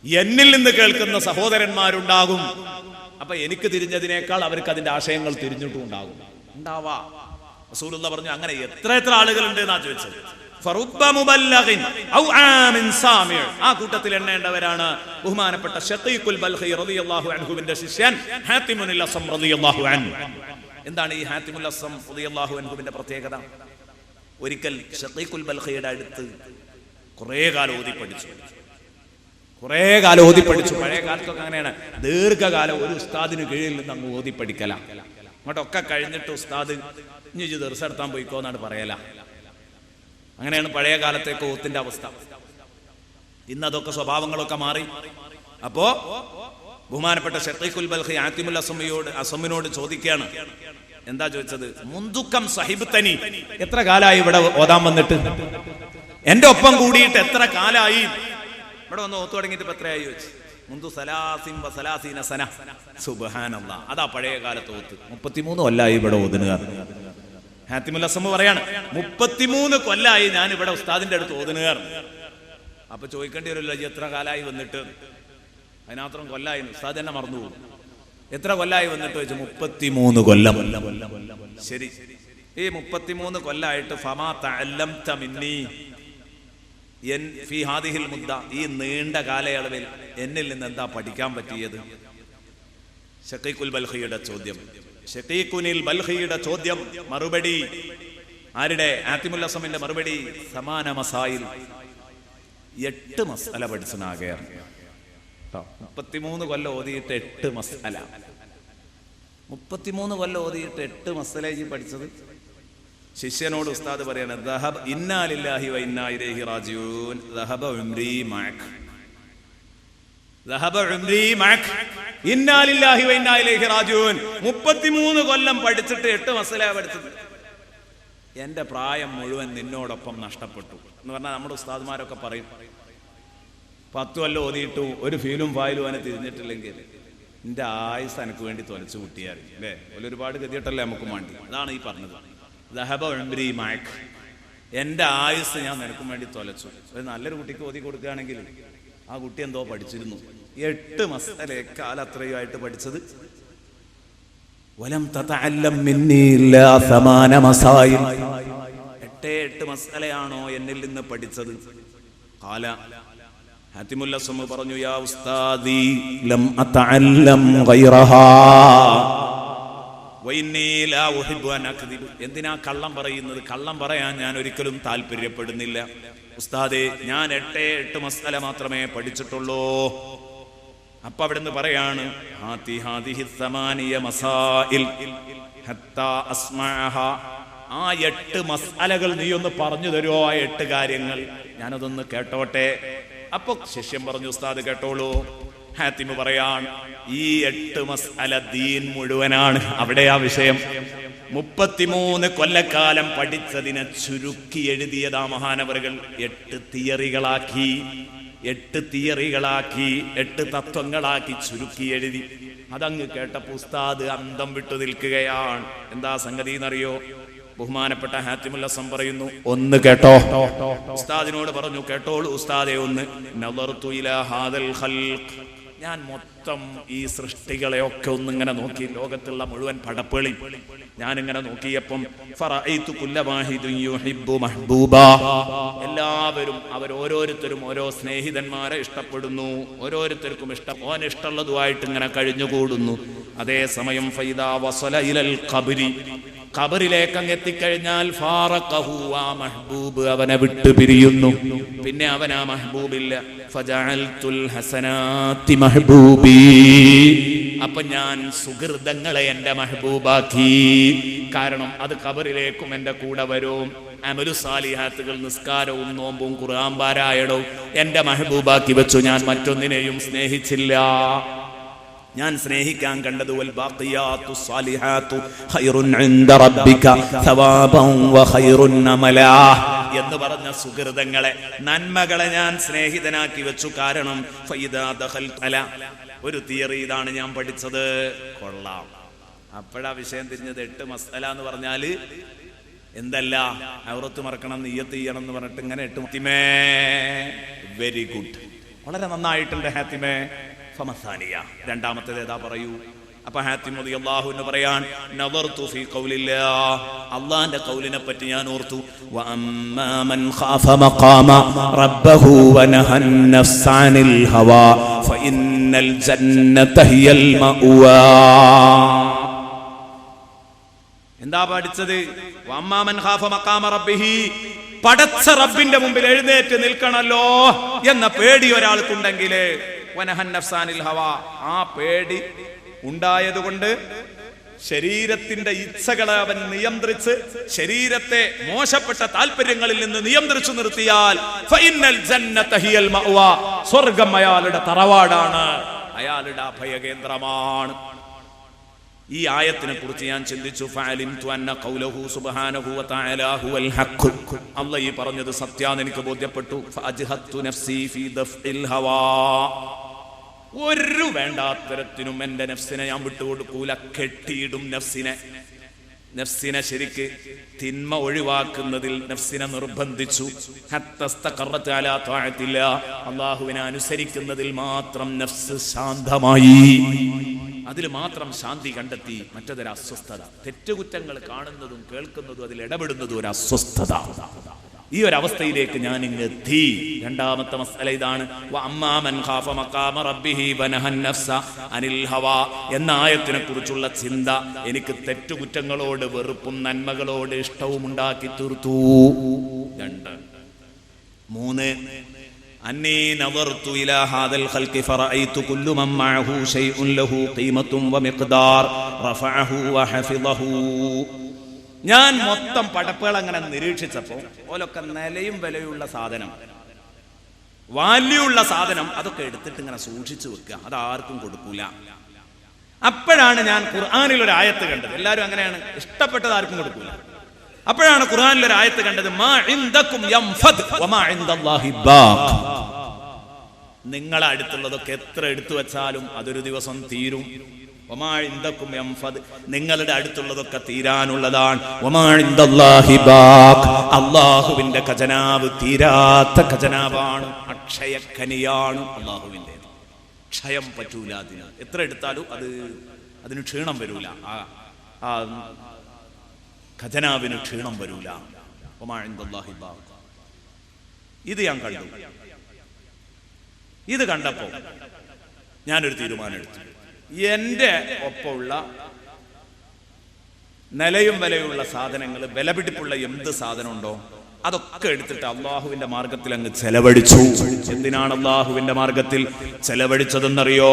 എന്നിൽ നിന്ന് കേൾക്കുന്ന സഹോദരന്മാരുണ്ടാകും. അപ്പൊ എനിക്ക് തിരിഞ്ഞതിനേക്കാൾ അവർക്ക് അതിന്റെ ആശയങ്ങൾ തിരിഞ്ഞിട്ടും ഉണ്ടാകും. ഉണ്ടാവാ. റസൂലുള്ളാഹി പറഞ്ഞു അങ്ങനെ എത്ര ആളുകളുണ്ട് എന്നാ ചോദിച്ചത്. ആ കൂട്ടത്തിൽ എണ്ണേണ്ടവരാണ് ബഹുമാനപ്പെട്ട ഷഖീഖുൽ ബൽഖി റളിയല്ലാഹു അൻഹുവിന്റെ ശിഷ്യൻ ഹാത്തിമുൽ അസ്സം റളിയല്ലാഹു അൻഹു. എന്താണ് ഈ ഹാത്തിമുൽ അസ്സം റളിയല്ലാഹു അൻഹുവിന്റെ പ്രത്യേകത? ഒരിക്കൽ ഷഖീഖുൽ ബൽഖിയുടെ അടുത്ത് കുറേ കാലം ഓതി പഠിച്ചു. പഴയ കാലത്തൊക്കെ അങ്ങനെയാണ്, ദീർഘകാലം ഒരു ഉസ്താദിന് കീഴിൽ നിന്ന് അങ്ങ് ഓതി പഠിക്കല. അങ്ങോട്ടൊക്കെ കഴിഞ്ഞിട്ട് ഉസ്താദ് ഇനി ദർസ് നടത്താൻ പോയിക്കോ എന്നാണ് പറയല. അങ്ങനെയാണ് പഴയ കാലത്തേക്ക് ഓത്തിന്റെ അവസ്ഥ. ഇന്ന് അതൊക്കെ സ്വഭാവങ്ങളൊക്കെ മാറി. അപ്പോ ബഹുമാനപ്പെട്ട ഷഖീഖുൽ ബൽഖി ഹാത്തിമുൽ അസ്സമിനോട് ചോദിക്കുകയാണ്. എന്താ ചോദിച്ചത്? മുന്തുക്കം സഹിബ്തനി, എത്ര കാലായി ഇവിടെ ഓതാൻ വന്നിട്ട്? എന്റെ ഒപ്പം കൂടിയിട്ട് എത്ര കാലായി? ഇവിടെ വന്ന് ഓത്തു തുടങ്ങിയിട്ട് എത്രയായി ചോദിച്ചു. മുന്തു സലാസിൻ വസലാസീന സന. സുബ്ഹാനല്ലാഹ്, അതാ പഴയ കാലത്ത് ഓത്ത്. 33 കൊല്ലായി ഇവിടെ ഓതുക. ഹാത്തിമുൽ അസ്സം പറയാണ് 33 കൊല്ലായി ഞാൻ ഇവിടെ ഉസ്താദിന്റെ അടുത്ത് ഓതുക. അപ്പൊ ചോദിക്കേണ്ടി വരുമല്ലോ, എത്ര കാലായി വന്നിട്ട്? അതിനാത്രം കൊല്ലായി. ഉസ്താദ് തന്നെ മറന്നുപോകും. എത്ര കൊല്ലായി വന്നിട്ട് ചോദിച്ചു. 33 കൊല്ലം. ശരി, ഈ 33 കൊല്ലായിട്ട് ഫമാ തഅല്ലംത മിന്നി ഫീ ഹാദിഹിൽ മുദ്ദ, ഈ നീണ്ട കാലയളവിൽ എന്നിൽ നിന്ന് എന്താ പഠിക്കാൻ പറ്റിയത്? ഷഖീഖുൽ ബൽഖിയുടെ ചോദ്യം. ഷഖീഖുനിൽ ബൽഖിയുടെ ചോദ്യം, മറുപടി ആരുടെ? ഹാത്തിമുൽ അസ്സമിന്റെ മറുപടി. സമാന മസായിൽ, 8 മസ്അല പഠിച്ചനാകെയാണ്. 33 കൊല്ലം ഓതിയിട്ട് 8 മസ്അല. 33 കൊല്ലം ഓതിയിട്ട് 8 മസ്അല പഠിച്ചത്. ശിഷ്യനോട് ഉസ്താദ് പറയാണ്, ഇന്നാ ലില്ലാഹി വ ഇന്നാ ഇലൈഹി റാജിഊൻ, ദഹബ ഉംരി മഅക്, ദഹബ ഉംരി മഅക്, ഇന്നാ ലില്ലാഹി വ ഇന്നാ ഇലൈഹി റാജിഊൻ. 33 കൊല്ലം പഠിച്ചിട്ട് 8 മസ്അല പഠിച്ചത്. എന്റെ പ്രായം മുഴുവൻ നിന്നോടൊപ്പം നഷ്ടപ്പെട്ടു എന്ന് പറഞ്ഞാൽ നമ്മുടെ ഉസ്താദ്മാരൊക്കെ പറയും, 10 കൊല്ലം ഓതിയിട്ടു ഒരു ഫീലും ഫായിലും അവനെ തിരിഞ്ഞിട്ടില്ലെങ്കിൽ എന്റെ ആയുസ് എനിക്ക് വേണ്ടി തൊലച്ചു കുട്ടിയാൽ അല്ലേ? ഒരുപാട് ഗതിയിട്ടല്ലേ നമുക്ക് വേണ്ടി. അതാണ് ഈ പറഞ്ഞത്. എന്റെ ആയുസ് ഞാൻ നിനക്കും വേണ്ടി തൊലച്ചു. ഒരു നല്ലൊരു കുട്ടിക്ക് ഓതി കൊടുക്കുകയാണെങ്കിൽ ആ കുട്ടി എന്തോ പഠിച്ചിരുന്നു. 8 മസ്അല കാലത്രയുമായിട്ട് പഠിച്ചത്. വലം തതഅല്ലം മിന്നി ഇല്ലാ 8 മസായിൽ. 8 മസ്അലയാണോ എന്നിൽ നിന്ന് പഠിച്ചത്? ഖാല, ഹാത്തിമുൽ അസ്സം പറഞ്ഞു, യാ ഉസ്താദി ലം അതഅല്ലം ഗൈറഹാ വഇന്നി ലാ ഉഹിബ്ബു അൻ അക്ദിബ്. എന്തിനാ കള്ളം പറയുന്നത്? കള്ളം പറയാൻ ഞാൻ ഒരിക്കലും താല്പര്യപ്പെടുന്നില്ല ഉസ്താദേ. ഞാൻ 8 മസ്അല മാത്രമേ പഠിച്ചിട്ടുള്ളൂ. അപ്പൊ അവിടുന്ന് പറയാണ്, ഹാദിഹി 8 മസായിൽ ഹത്താ അസ്മഅഹ. ആ 8 മസ്അലകൾ നീ ഒന്ന് പറഞ്ഞു തരുമോ? ആ 8 കാര്യങ്ങൾ ഞാനതൊന്ന് കേട്ടോട്ടെ. അപ്പൊ ശിഷ്യൻ പറഞ്ഞു, ഉസ്താദ് കേട്ടോളൂ. ഹാത്തിമ് പറയാൻ, ഈ 8 മസ്അല ദീൻ മുഴുവനാണ്. അവിടെ ആ വിഷയം 33 കൊല്ലക്കാലം പഠിച്ചതിനെ ചുരുക്കി എഴുതിയതാ മഹാനവറുകൾ. 8 തിയറികളാക്കി, 8 തത്വങ്ങളാക്കി ചുരുക്കി എഴുതി. അതങ്ങ് കേട്ടപ്പോ ഉസ്താദ് അന്തം വിട്ടു നിൽക്കുകയാണ്. എന്താ സംഗതി എന്നറിയോ? ബഹുമാനപ്പെട്ട ഹാത്തിമുൽ അസ്സം പറയുന്നു, ഒന്ന് കേട്ടോ. ഉസ്താദിനോട് പറഞ്ഞു, കേട്ടോളൂ ഉസ്താദെ ഒന്ന്. നളർതു ഇലാ ഹാദൽ ഖൽഖ്, ഞാൻ മൊത്തം ഈ സൃഷ്ടികളെ ഒക്കെ ഒന്നിങ്ങനെ നോക്കി, ലോകത്തുള്ള മുഴുവൻ പടപ്പുകളി ഞാനിങ്ങനെ നോക്കിയപ്പം ഫറഅയ്തു കുല്ല വാഹിദുൻ യുഹിബ്ബു മഹ്ബൂബാ, എല്ലാവരും ഓരോരുത്തരും ഓരോ സ്നേഹിതന്മാരെ ഇഷ്ടപ്പെടുന്നു, ഓരോരുത്തർക്കും ഇഷ്ടമുള്ളതുമായിട്ട് ഇങ്ങനെ കഴിഞ്ഞുകൂടുന്നു. അതേസമയം ഫൈദാ വസല ഇലൽ ഖബ്രി, ഖബറിലേക്ക് അങ്ങ് എത്തിക്കഴിഞ്ഞാൽ ഫാറഖഹു, ആ മഹ്ബൂബ് അവനെ വിട്ടു പിരിയുന്നു. പിന്നെ അവൻ ആ മഹ്ബൂബില്ല. ഫജഅൽതുൽ ഹസനാതി മഹ്ബൂബി, അപ്പൊ ഞാൻ സുഹൃതങ്ങളെ എന്റെ മഹ്ബൂബാക്കി. കാരണം അത് ഖബറിലേക്കും എന്റെ കൂടെ വരും. അമലു സാലിഹാത്തുകൾ, നിസ്കാരവും നോമ്പും ഖുർആൻ പാരായണവും എന്റെ മഹ്ബൂബാക്കി വെച്ചു. ഞാൻ മറ്റൊന്നിനെയും സ്നേഹിച്ചില്ല. ഞാൻ സ്നേഹിക്കാൻ കണ്ടത് വൽ ബാഖിയാത്തു സാലിഹാത്തു ഖൈറുൻ ഇൻദ റബ്ബിക സവാബൻ വ ഖൈറുൻ അമലാ, എന്ന് പറഞ്ഞ സുഹൃതങ്ങളെ, നന്മകളെ ഞാൻ സ്നേഹിതനാക്കി വെച്ചു. കാരണം ഫൈദാ ദഖൽതു അല, ഒരു തിയറി ഇതാണ് ഞാൻ പഠിച്ചത്. കൊള്ളാം. അപ്പോഴാ വിഷയം തിരിഞ്ഞത്. 8 മസ്അല എന്ന് പറഞ്ഞാല് എന്തല്ല, ഔറത്ത് മറക്കണം, നിയ്യത്ത് ചെയ്യണം എന്ന് പറഞ്ഞിട്ട് ഇങ്ങനെ 8 ഹാത്തിമേ. വെരി ഗുഡ്, വളരെ നന്നായിട്ടുണ്ട് ഹാത്തിമേ. ഫമസാനിയ, രണ്ടാമത്തേത് ഏതാ പറയൂ. അപ്പൊ ഹാത്തിം റളിയല്ലാഹു അൻഹു പറയാൻ, നദർതു ഫീ ഖൗലില്ലാഹ്, അല്ലാഹുവിന്റെ ഖൗലിനെ പറ്റി ഞാൻ ഓർത്തു. വ അമ്മാ മൻ ഖാഫ മഖാമ റബ്ബഹു വ നഹൻ നഫ്സ അനിൽ ഹവാ ഫഇന്നൽ ജന്നത ഹിയൽ മഅവാ. എന്താ പഠിച്ചത്? വ അമ്മാ മൻ ഖാഫ മഖാമ റബ്ബിഹി, പടച്ച റബ്ബിന്റെ മുമ്പിൽ എഴുന്നേറ്റ് നിൽക്കണല്ലോ എന്ന പേടി ഒരാൾക്കുണ്ടെങ്കിൽ, വ നഹൻ നഫ്സ അനിൽ ഹവാ, ആ പേടി ഉണ്ടായതുകൊണ്ട് ശരീരത്തിന്റെ ഇച്ഛകളെ അവൻ നിയന്ത്രിച്ച് ശരീരത്തെ മോശപ്പെട്ട താല്പര്യങ്ങളിൽ നിന്ന് നിയന്ത്രിച്ചു നിർത്തിയാൽ ഫഇന്നൽ ജന്നത ഹിയൽ മഅവാ, സ്വർഗ്ഗം അയാളുടെ തറവാടാണ്, അയാളുടെ അഭയകേന്ദ്രമാണ്. ഈ ആയത്തിനെ കുറിച്ച് ഞാൻ ചിന്തിച്ചു. ഫഅലിംതു അന്ന ഖൗലഹു സുബ്ഹാനഹു വ തആല ഹുവൽ ഹഖ്, അല്ലാഹ് ഈ പറഞ്ഞത് സത്യാന്ന് എനിക്ക് ബോധ്യപ്പെട്ടു. ഫഅജ്ഹത്തു നഫ്സി ഫീ ദഫ്ഇൽ ഹവാ, ഒരു വേണ്ടാത്തരത്തിനും എന്റെ നഫ്സിനെ ഞാൻ വിട്ടുകൊടുക്കൂല. കെട്ടിയിടും നഫ്സിനെ ശരിക്ക് തിന്മ ഒഴിവാക്കുന്നതിൽ നഫ്സിനെ നിർബന്ധിച്ചു. അല്ലാഹുവിനെ അനുസരിക്കുന്നതിൽ മാത്രം നഫ്സ് ശാന്തമായി, അതിൽ മാത്രം ശാന്തി കണ്ടെത്തി. മറ്റതൊരു അസ്വസ്ഥത, തെറ്റുകുറ്റങ്ങൾ കാണുന്നതും കേൾക്കുന്നതും അതിൽ ഇടപെടുന്നതും ഒരു അസ്വസ്ഥത. ഈ ഒരു അവസ്ഥയിലേക്ക് ഞാൻ ഇങ്ങ് എത്തി. രണ്ടാമത്തെ മസ്അല ഇതാണ്. വ അമ്മാ മൻ ഖാഫ മഖാമ റബ്ബിഹി വ നഹൻ നഫ്സ അനിൽ ഹവാ എന്ന ആയത്തിനെ കുറിച്ചുള്ള ചിന്ത എനിക്ക് തെറ്റുകുറ്റങ്ങളോട് വെറുപ്പും നന്മകളോട് ഇഷ്ടവും ഉണ്ടാക്കി തീർത്തു. 2. 3. അന്നീ നദർതു ഇലാ ഹാദൽ ഖൽഖി ഫറഅയ്തു കുല്ലു മൻ മഅഹു ശൈഉൻ ലഹു ഖീമത്തുൻ വ മിഖ്ദാർ റഫഅഹു വ ഹഫിളഹു. ഞാൻ മൊത്തം പടപ്പുകൾ അങ്ങനെ നിരീക്ഷിച്ചപ്പോൾ ഓലൊക്കെ നിലയും വിലയുള്ള സാധനം, വാല്യൂ ഉള്ള സാധനം, അതൊക്കെ എടുത്തിട്ട് ഇങ്ങനെ സൂക്ഷിച്ചു വെക്കുക, അത് ആർക്കും കൊടുക്കൂല. അപ്പോഴാണ് ഞാൻ ഖുർആനിൽ ഒരു ആയത്ത് കണ്ടത്. എല്ലാവരും അങ്ങനെയാണ്, ഇഷ്ടപ്പെട്ടത് ആർക്കും കൊടുക്കൂല. അപ്പോഴാണ് ഖുർആനിൽ ഒരു ആയത്ത് കണ്ടത്. മാ ഇൻദകും യംഫദ് വമാ ഇൻദല്ലാഹി ബാഖ്, നിങ്ങളെ അടുത്തുള്ളതൊക്കെ എത്ര എടുത്തു വെച്ചാലും അതൊരു ദിവസം തീരും. വമാ ഇൻദകും യംഫദ്, നിങ്ങളുടെ അടുത്തുള്ളതൊക്കെ തീരാനുള്ളതാണ്. വമാ ഇൻദല്ലാഹി ബാഖ്, അല്ലാഹുവിന്റെ ഖജനാവ് തീരാത്ത ഖജനാവാണ്, അക്ഷയഖനിയാണ് അല്ലാഹുവിന്റെ. ക്ഷയം പറ്റൂല, അതിന് എത്ര എടുത്താലും അതിന് ക്ഷീണം വരൂല, ആ ഖജനാവിന് ക്ഷീണം വരൂല. വമാ ഇൻദല്ലാഹി ബാഖ്. ഇത് ഞാൻ കണ്ടു. ഇത് കണ്ടപ്പോ ഞാനൊരു തീരുമാനം എടുത്തു. എന്റെ ഒപ്പമുള്ള നിലയും വിലയുള്ള സാധനങ്ങൾ, വിലപിടിപ്പുള്ള എന്ത് സാധനം ഉണ്ടോ അതൊക്കെ എടുത്തിട്ട് അള്ളാഹുവിന്റെ മാർഗത്തിൽ അങ്ങ് ചെലവഴിച്ചു. എന്തിനാണ് അള്ളാഹുവിന്റെ മാർഗത്തിൽ ചെലവഴിച്ചതെന്നറിയോ?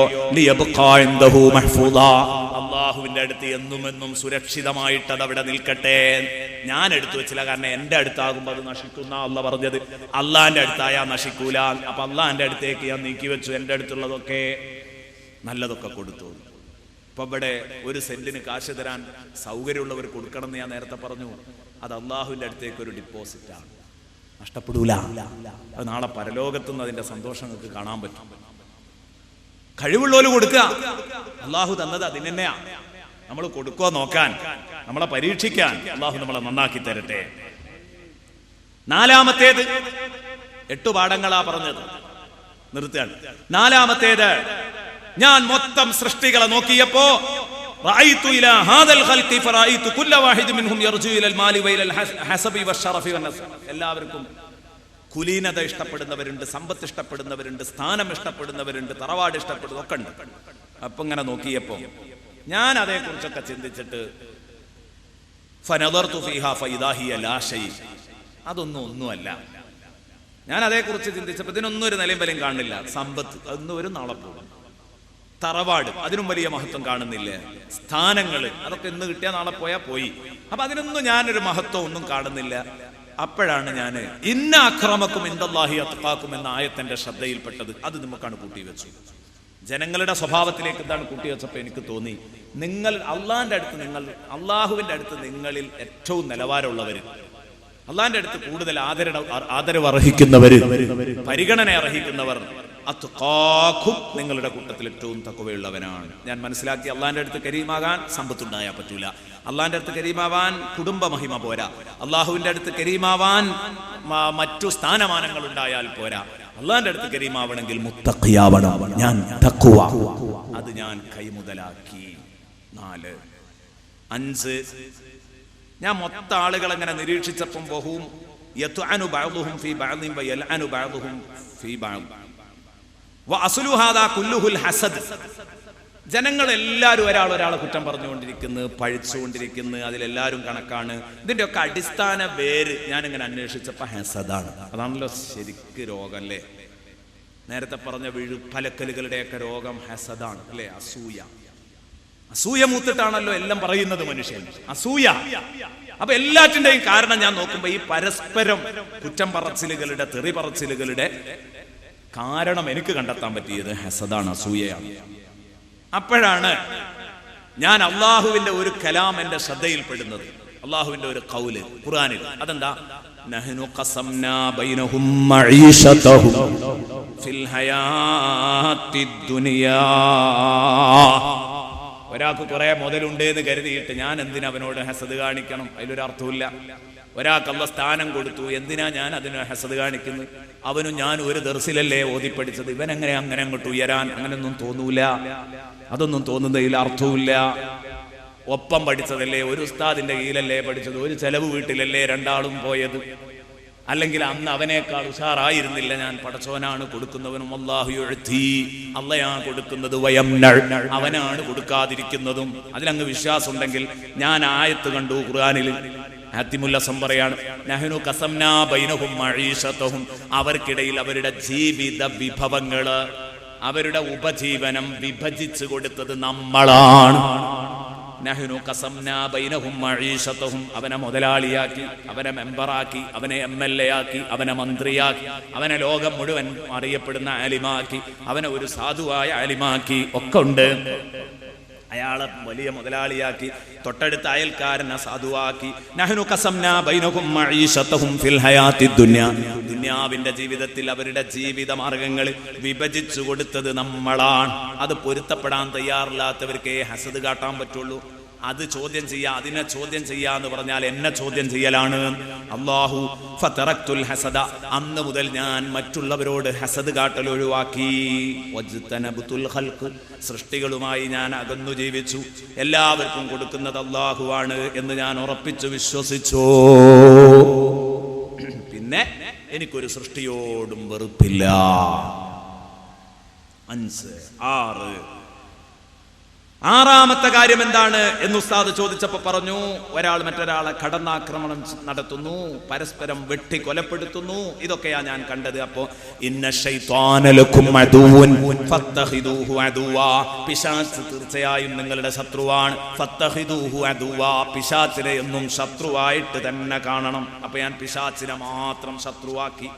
അള്ളാഹുവിന്റെ അടുത്ത് എന്നും സുരക്ഷിതമായിട്ട് അത് അവിടെ നിൽക്കട്ടെ. ഞാൻ എടുത്തു വെച്ചില്ല, കാരണം എന്റെ അടുത്താകുമ്പോൾ അത് നശിക്കുന്ന അള്ളാഹ് പറഞ്ഞത്. അള്ളാഹിന്റെ അടുത്തായാൽ നശിക്കൂല. അപ്പൊ അള്ളാഹിന്റെ അടുത്തേക്ക് ഞാൻ നീക്കി വെച്ചു. എന്റെ അടുത്തുള്ളതൊക്കെ നല്ലതൊക്കെ കൊടുത്തു. ഇപ്പൊ ഇവിടെ 1 സെന്റിന് കാശ് തരാൻ സൗകര്യമുള്ളവർ കൊടുക്കണം എന്ന് ഞാൻ നേരത്തെ പറഞ്ഞു. അത് അള്ളാഹുവിന്റെ അടുത്തേക്ക് ഒരു ഡിപ്പോസിറ്റാണ്, നഷ്ടപ്പെടൂല. അത് നാളെ പരലോകത്തുനിന്ന് അതിന്റെ സന്തോഷം നിങ്ങൾക്ക് കാണാൻ പറ്റും. കഴിവുള്ളവര് കൊടുക്കുക. അള്ളാഹു തന്നത് അതിന് തന്നെയാ. നമ്മൾ കൊടുക്കുക നോക്കാൻ, നമ്മളെ പരീക്ഷിക്കാൻ. അള്ളാഹു നമ്മളെ നന്നാക്കി തരട്ടെ. 4-മത്തേത് 8 പാഠങ്ങളാ പറഞ്ഞത്, നിർത്തുകയാണ്. 4-മത്തേത്, ഞാൻ മൊത്തം സൃഷ്ടികളെ നോക്കിയപ്പോ റഅയ്തു ഇലാ ഹാദൽ ഖൽഖി ഫറഅയ്തു കുല്ല വാഹിദ് മിൻഹും യർജു ഇലൽ മാലി വഇലൽ ഹസബി വശറഫി വന്നസബ്. എല്ലാവർക്കും കുലീനത ഇഷ്ടപ്പെടുന്നവരുണ്ട്, സമ്പത്ത് ഇഷ്ടപ്പെടുന്നവരുണ്ട്, സ്ഥാനം ഇഷ്ടപ്പെടുന്നവരുണ്ട്, തറവാട് ഇഷ്ടപ്പെടുന്നതൊക്കെ ഉണ്ട്. അപ്പൊ ഇങ്ങനെ നോക്കിയപ്പോ ഞാൻ അതേക്കുറിച്ചൊക്കെ ചിന്തിച്ചിട്ട് ഫനദർതു ഫീഹാ ഫഇദാ ഹിയ ലാ ശൈ, ഒന്നുമല്ല. ഞാൻ അതേക്കുറിച്ച് ചിന്തിച്ചപ്പോൾ ഇതിനൊന്നും ഒരു നിലയും വിലയും കാണുന്നില്ല. സമ്പത്ത് അതൊന്നും ഒരു നാളെ പോകും. തറവാട് അതിനും വലിയ മഹത്വം കാണുന്നില്ല. സ്ഥാനങ്ങൾ അതൊക്കെ ഇന്ന് കിട്ടിയാൽ നാളെ പോയാൽ പോയി. അപ്പൊ അതിനൊന്നും ഞാനൊരു മഹത്വം ഒന്നും കാണുന്നില്ല. അപ്പോഴാണ് ഞാൻ ഇന്ന അക്രമക്കും ഇൻദല്ലാഹി അത്ഖാക്കും എന്ന ആയത്തിന്റെ ശ്രദ്ധയിൽപ്പെട്ടത്. അത് നമുക്കാണ് കൂട്ടി വെച്ചു. ജനങ്ങളുടെ സ്വഭാവത്തിലേക്ക് എന്താണ് കൂട്ടി വെച്ചപ്പോൾ എനിക്ക് തോന്നി, നിങ്ങൾ അള്ളാഹിന്റെ അടുത്ത്, നിങ്ങൾ അള്ളാഹുവിന്റെ അടുത്ത് നിങ്ങളിൽ ഏറ്റവും നിലവാരമുള്ളവർ, അള്ളാന്റെ അടുത്ത് കൂടുതൽ ആദരവ് അർഹിക്കുന്നവർ, പരിഗണന അർഹിക്കുന്നവർ അത്ഖാക്കും, നിങ്ങളുടെ കൂട്ടത്തിൽ ഏറ്റവും തഖ്വയുള്ളവനാണ്. ഞാൻ മനസ്സിലാക്കി, അള്ളാന്റെ അടുത്ത് കരീമാകാൻ സമ്പത്തുണ്ടായാൽ പറ്റൂല, അള്ളാന്റെ അടുത്ത് കരീമാവാൻ കുടുംബ മഹിമ പോരാ, അള്ളാഹുവിന്റെ അടുത്ത് കരീമാവാൻ മറ്റു സ്ഥാനമാനങ്ങൾ ഉണ്ടായാൽ പോരാ, അള്ളാന്റെ അടുത്ത് കരീമാവണമെങ്കിൽ മുത്തഖിയാവണം. ഞാൻ തഖ്വ അത് ഞാൻ കൈമുതലാക്കി. 4 5 ഞാൻ മൊത്തം ആളുകളെ അങ്ങനെ നിരീക്ഷിച്ചപ്പം ബഹും യത്അനു ബഅദുഹും ഫീ ബഅദിൻ വയൽഅനു ബഅദുഹും ഫീ ബഅദ് വഅസ്ലു ഹാദാ കുല്ലുഹുൽ ഹസദ്. ജനങ്ങളെല്ലാവരും ഒരാളെ കുറ്റം പറഞ്ഞുകൊണ്ടിരിക്കുന്നു, പഴിച്ചുകൊണ്ടിരിക്കുന്നു, അതിലെല്ലാവരും കണക്കാണ്. ഇതിന്റെ ഒക്കെ അടിസ്ഥാന വേര് ഞാനിങ്ങനെ അന്വേഷിച്ചപ്പോൾ ഹസദാണ്. അതാണല്ലോ ശരിക്ക് രോഗം അല്ലേ? നേരത്തെ പറഞ്ഞ വിഴുപ്പലക്കലുകളുടെയൊക്കെ രോഗം ഹസദാണ് അല്ലേ? അസൂയ മൂത്തിട്ടാണല്ലോ എല്ലാം പറയുന്നത് മനുഷ്യൻ, അസൂയ. അപ്പൊ എല്ലാറ്റിന്റെയും കാരണം ഞാൻ നോക്കുമ്പോ ഈ പരസ്പരം കുറ്റം പറച്ചിലുകളുടെ, തെറി പറച്ചിലുകളുടെ കാരണം എനിക്ക് കണ്ടെത്താൻ പറ്റിയത് ഹസദാണ്, അസൂയയാണ്. അപ്പോഴാണ് ഞാൻ അള്ളാഹുവിന്റെ ഒരു കലാം എന്റെ ശ്രദ്ധയിൽപ്പെടുന്നത്, അള്ളാഹുവിന്റെ ഒരു ഖൗല് ഖുർആനിൽ. അതെന്താ? നഹ്നു ഖസംനാ ബൈനഹും മഈശതഹും ഫിൽ ഹയാത്തിദ് ദുനിയാ. ഒരാൾക്ക് കുറെ മുതലുണ്ട് എന്ന് കരുതിയിട്ട് ഞാൻ എന്തിനാ അവനോട് ഹസദ് കാണിക്കണം? അതിലൊരർത്ഥമില്ല. ഒരാൾക്ക് അള്ളാഹ് സ്ഥാനം കൊടുത്തു, എന്തിനാ ഞാൻ അതിന് ഹസദ് കാണിക്കുന്നു? അവനും ഞാൻ ഒരു ദർസിലല്ലേ ഓതിപ്പടിച്ചത്, ഇവനെങ്ങനെ അങ്ങനെ അങ്ങോട്ട് ഉയരാൻ? അങ്ങനെയൊന്നും തോന്നൂല, അതൊന്നും തോന്നുന്നതിൽ അർത്ഥവുമില്ല. ഒപ്പം പഠിച്ചതല്ലേ, ഒരു ഉസ്താദിന്റെ കീഴിലല്ലേ പഠിച്ചത്, ഒരു ചെലവ് വീട്ടിലല്ലേ രണ്ടാളും പോയത്, അല്ലെങ്കിൽ അന്ന് അവനേക്കാൾ ഉഷാറായിരുന്നില്ല ഞാൻ. പടച്ചോനാണ് കൊടുക്കുന്നവനും, അല്ലാഹു യുഅ്തി, അള്ളയാണ് കൊടുക്കുന്നത്, വയംനഉ, അവനാണ് കൊടുക്കാതിരിക്കുന്നതും. അതിലങ്ങ് വിശ്വാസം ഉണ്ടെങ്കിൽ, ഞാൻ ആയത്ത് കണ്ടു ഖുർആനിൽ, ഹാത്തിമുല്ലസം പറയാണ്, നഹ്നു ഖസംനാ ബൈനഹും മഈശതഹും, അവർക്കിടയിൽ അവരുടെ ജീവിത വിഭവങ്ങള്, അവരുടെ ഉപജീവനം വിഭജിച്ചു കൊടുത്തത് നമ്മളാണ്. നഹ്നു ഖസംനാ ബൈനഹും മഈശതഹും, അവനെ മുതലാളിയാക്കി, അവനെ മെമ്പറാക്കി, അവനെ MLA ആക്കി, അവനെ മന്ത്രിയാക്കി, അവനെ ലോകം മുഴുവൻ അറിയപ്പെടുന്ന ആലിമാക്കി, അവനെ ഒരു സാധുവായ ആലിമാക്കി, ഒക്കെ ഉണ്ട്. അയാളെ വലിയ മുതലാളിയാക്കി, തൊട്ടടുത്ത അയൽക്കാരനെ സാധുവാക്കി. നഹ്നു ഖസംനാ ബൈനഹും മഈശതഹും ഫിൽ ഹയാത്തിദ് ദുനിയ, ദുനിയാവിന്റെ ജീവിതത്തിൽ അവരുടെ ജീവിത മാർഗങ്ങൾ വിഭജിച്ചു കൊടുത്തത് നമ്മളാണ്. അത് പൊരുത്തപ്പെടാൻ തയ്യാറില്ലാത്തവർക്കേ ഹസദ് കാട്ടാൻ പറ്റുള്ളൂ. അത് ചോദ്യം ചെയ്യാ, അതിനെ ചോദ്യം ചെയ്യാന്ന് പറഞ്ഞാൽ എന്നെ ചോദ്യം ചെയ്യലാണ്. അല്ലാഹു ഫതറക്തുൽ ഹസദ, അന്ന് മുതൽ ഞാൻ മറ്റുള്ളവരോട് ഹസദ് കാട്ടൽ ഒഴിവാക്കി. വജ്തനബതുൽ ഖൽഖ്, സൃഷ്ടികളുമായി ഞാൻ അകന്നു ജീവിച്ചു. എല്ലാവർക്കും കൊടുക്കുന്നത് അല്ലാഹുവാണ് എന്ന് ഞാൻ ഉറപ്പിച്ചു വിശ്വസിച്ചു. പിന്നെ എനിക്കൊരു സൃഷ്ടിയോടും വെറുപ്പില്ല. 5 6 ആറാമത്തെ കാര്യം എന്താണ് എന്ന് ഉസ്താദ് ചോദിച്ചപ്പോ പറഞ്ഞു, ഒരാൾ മറ്റൊരാളെ കടന്നാക്രമണം നടത്തുന്നു, പരസ്പരം വെട്ടി കൊലപ്പെടുത്തുന്നു. ഇതൊക്കെയാ ഞാൻ കണ്ടത്. അപ്പോ ഇന്ന ശൈത്വാന ലക്കും അദുവൻ ഫത്തഖിദൂഹു അദുവാ, പിശാച് തീർച്ചയായും നിങ്ങളുടെ ശത്രുവാണ്. ഫത്തഖിദൂഹു അദുവാ, പിശാചിനെ എന്നും ശത്രുവായിട്ട് തന്നെ കാണണം. അപ്പൊ ഞാൻ പിശാചിനെ മാത്രം ശത്രുവാക്കി,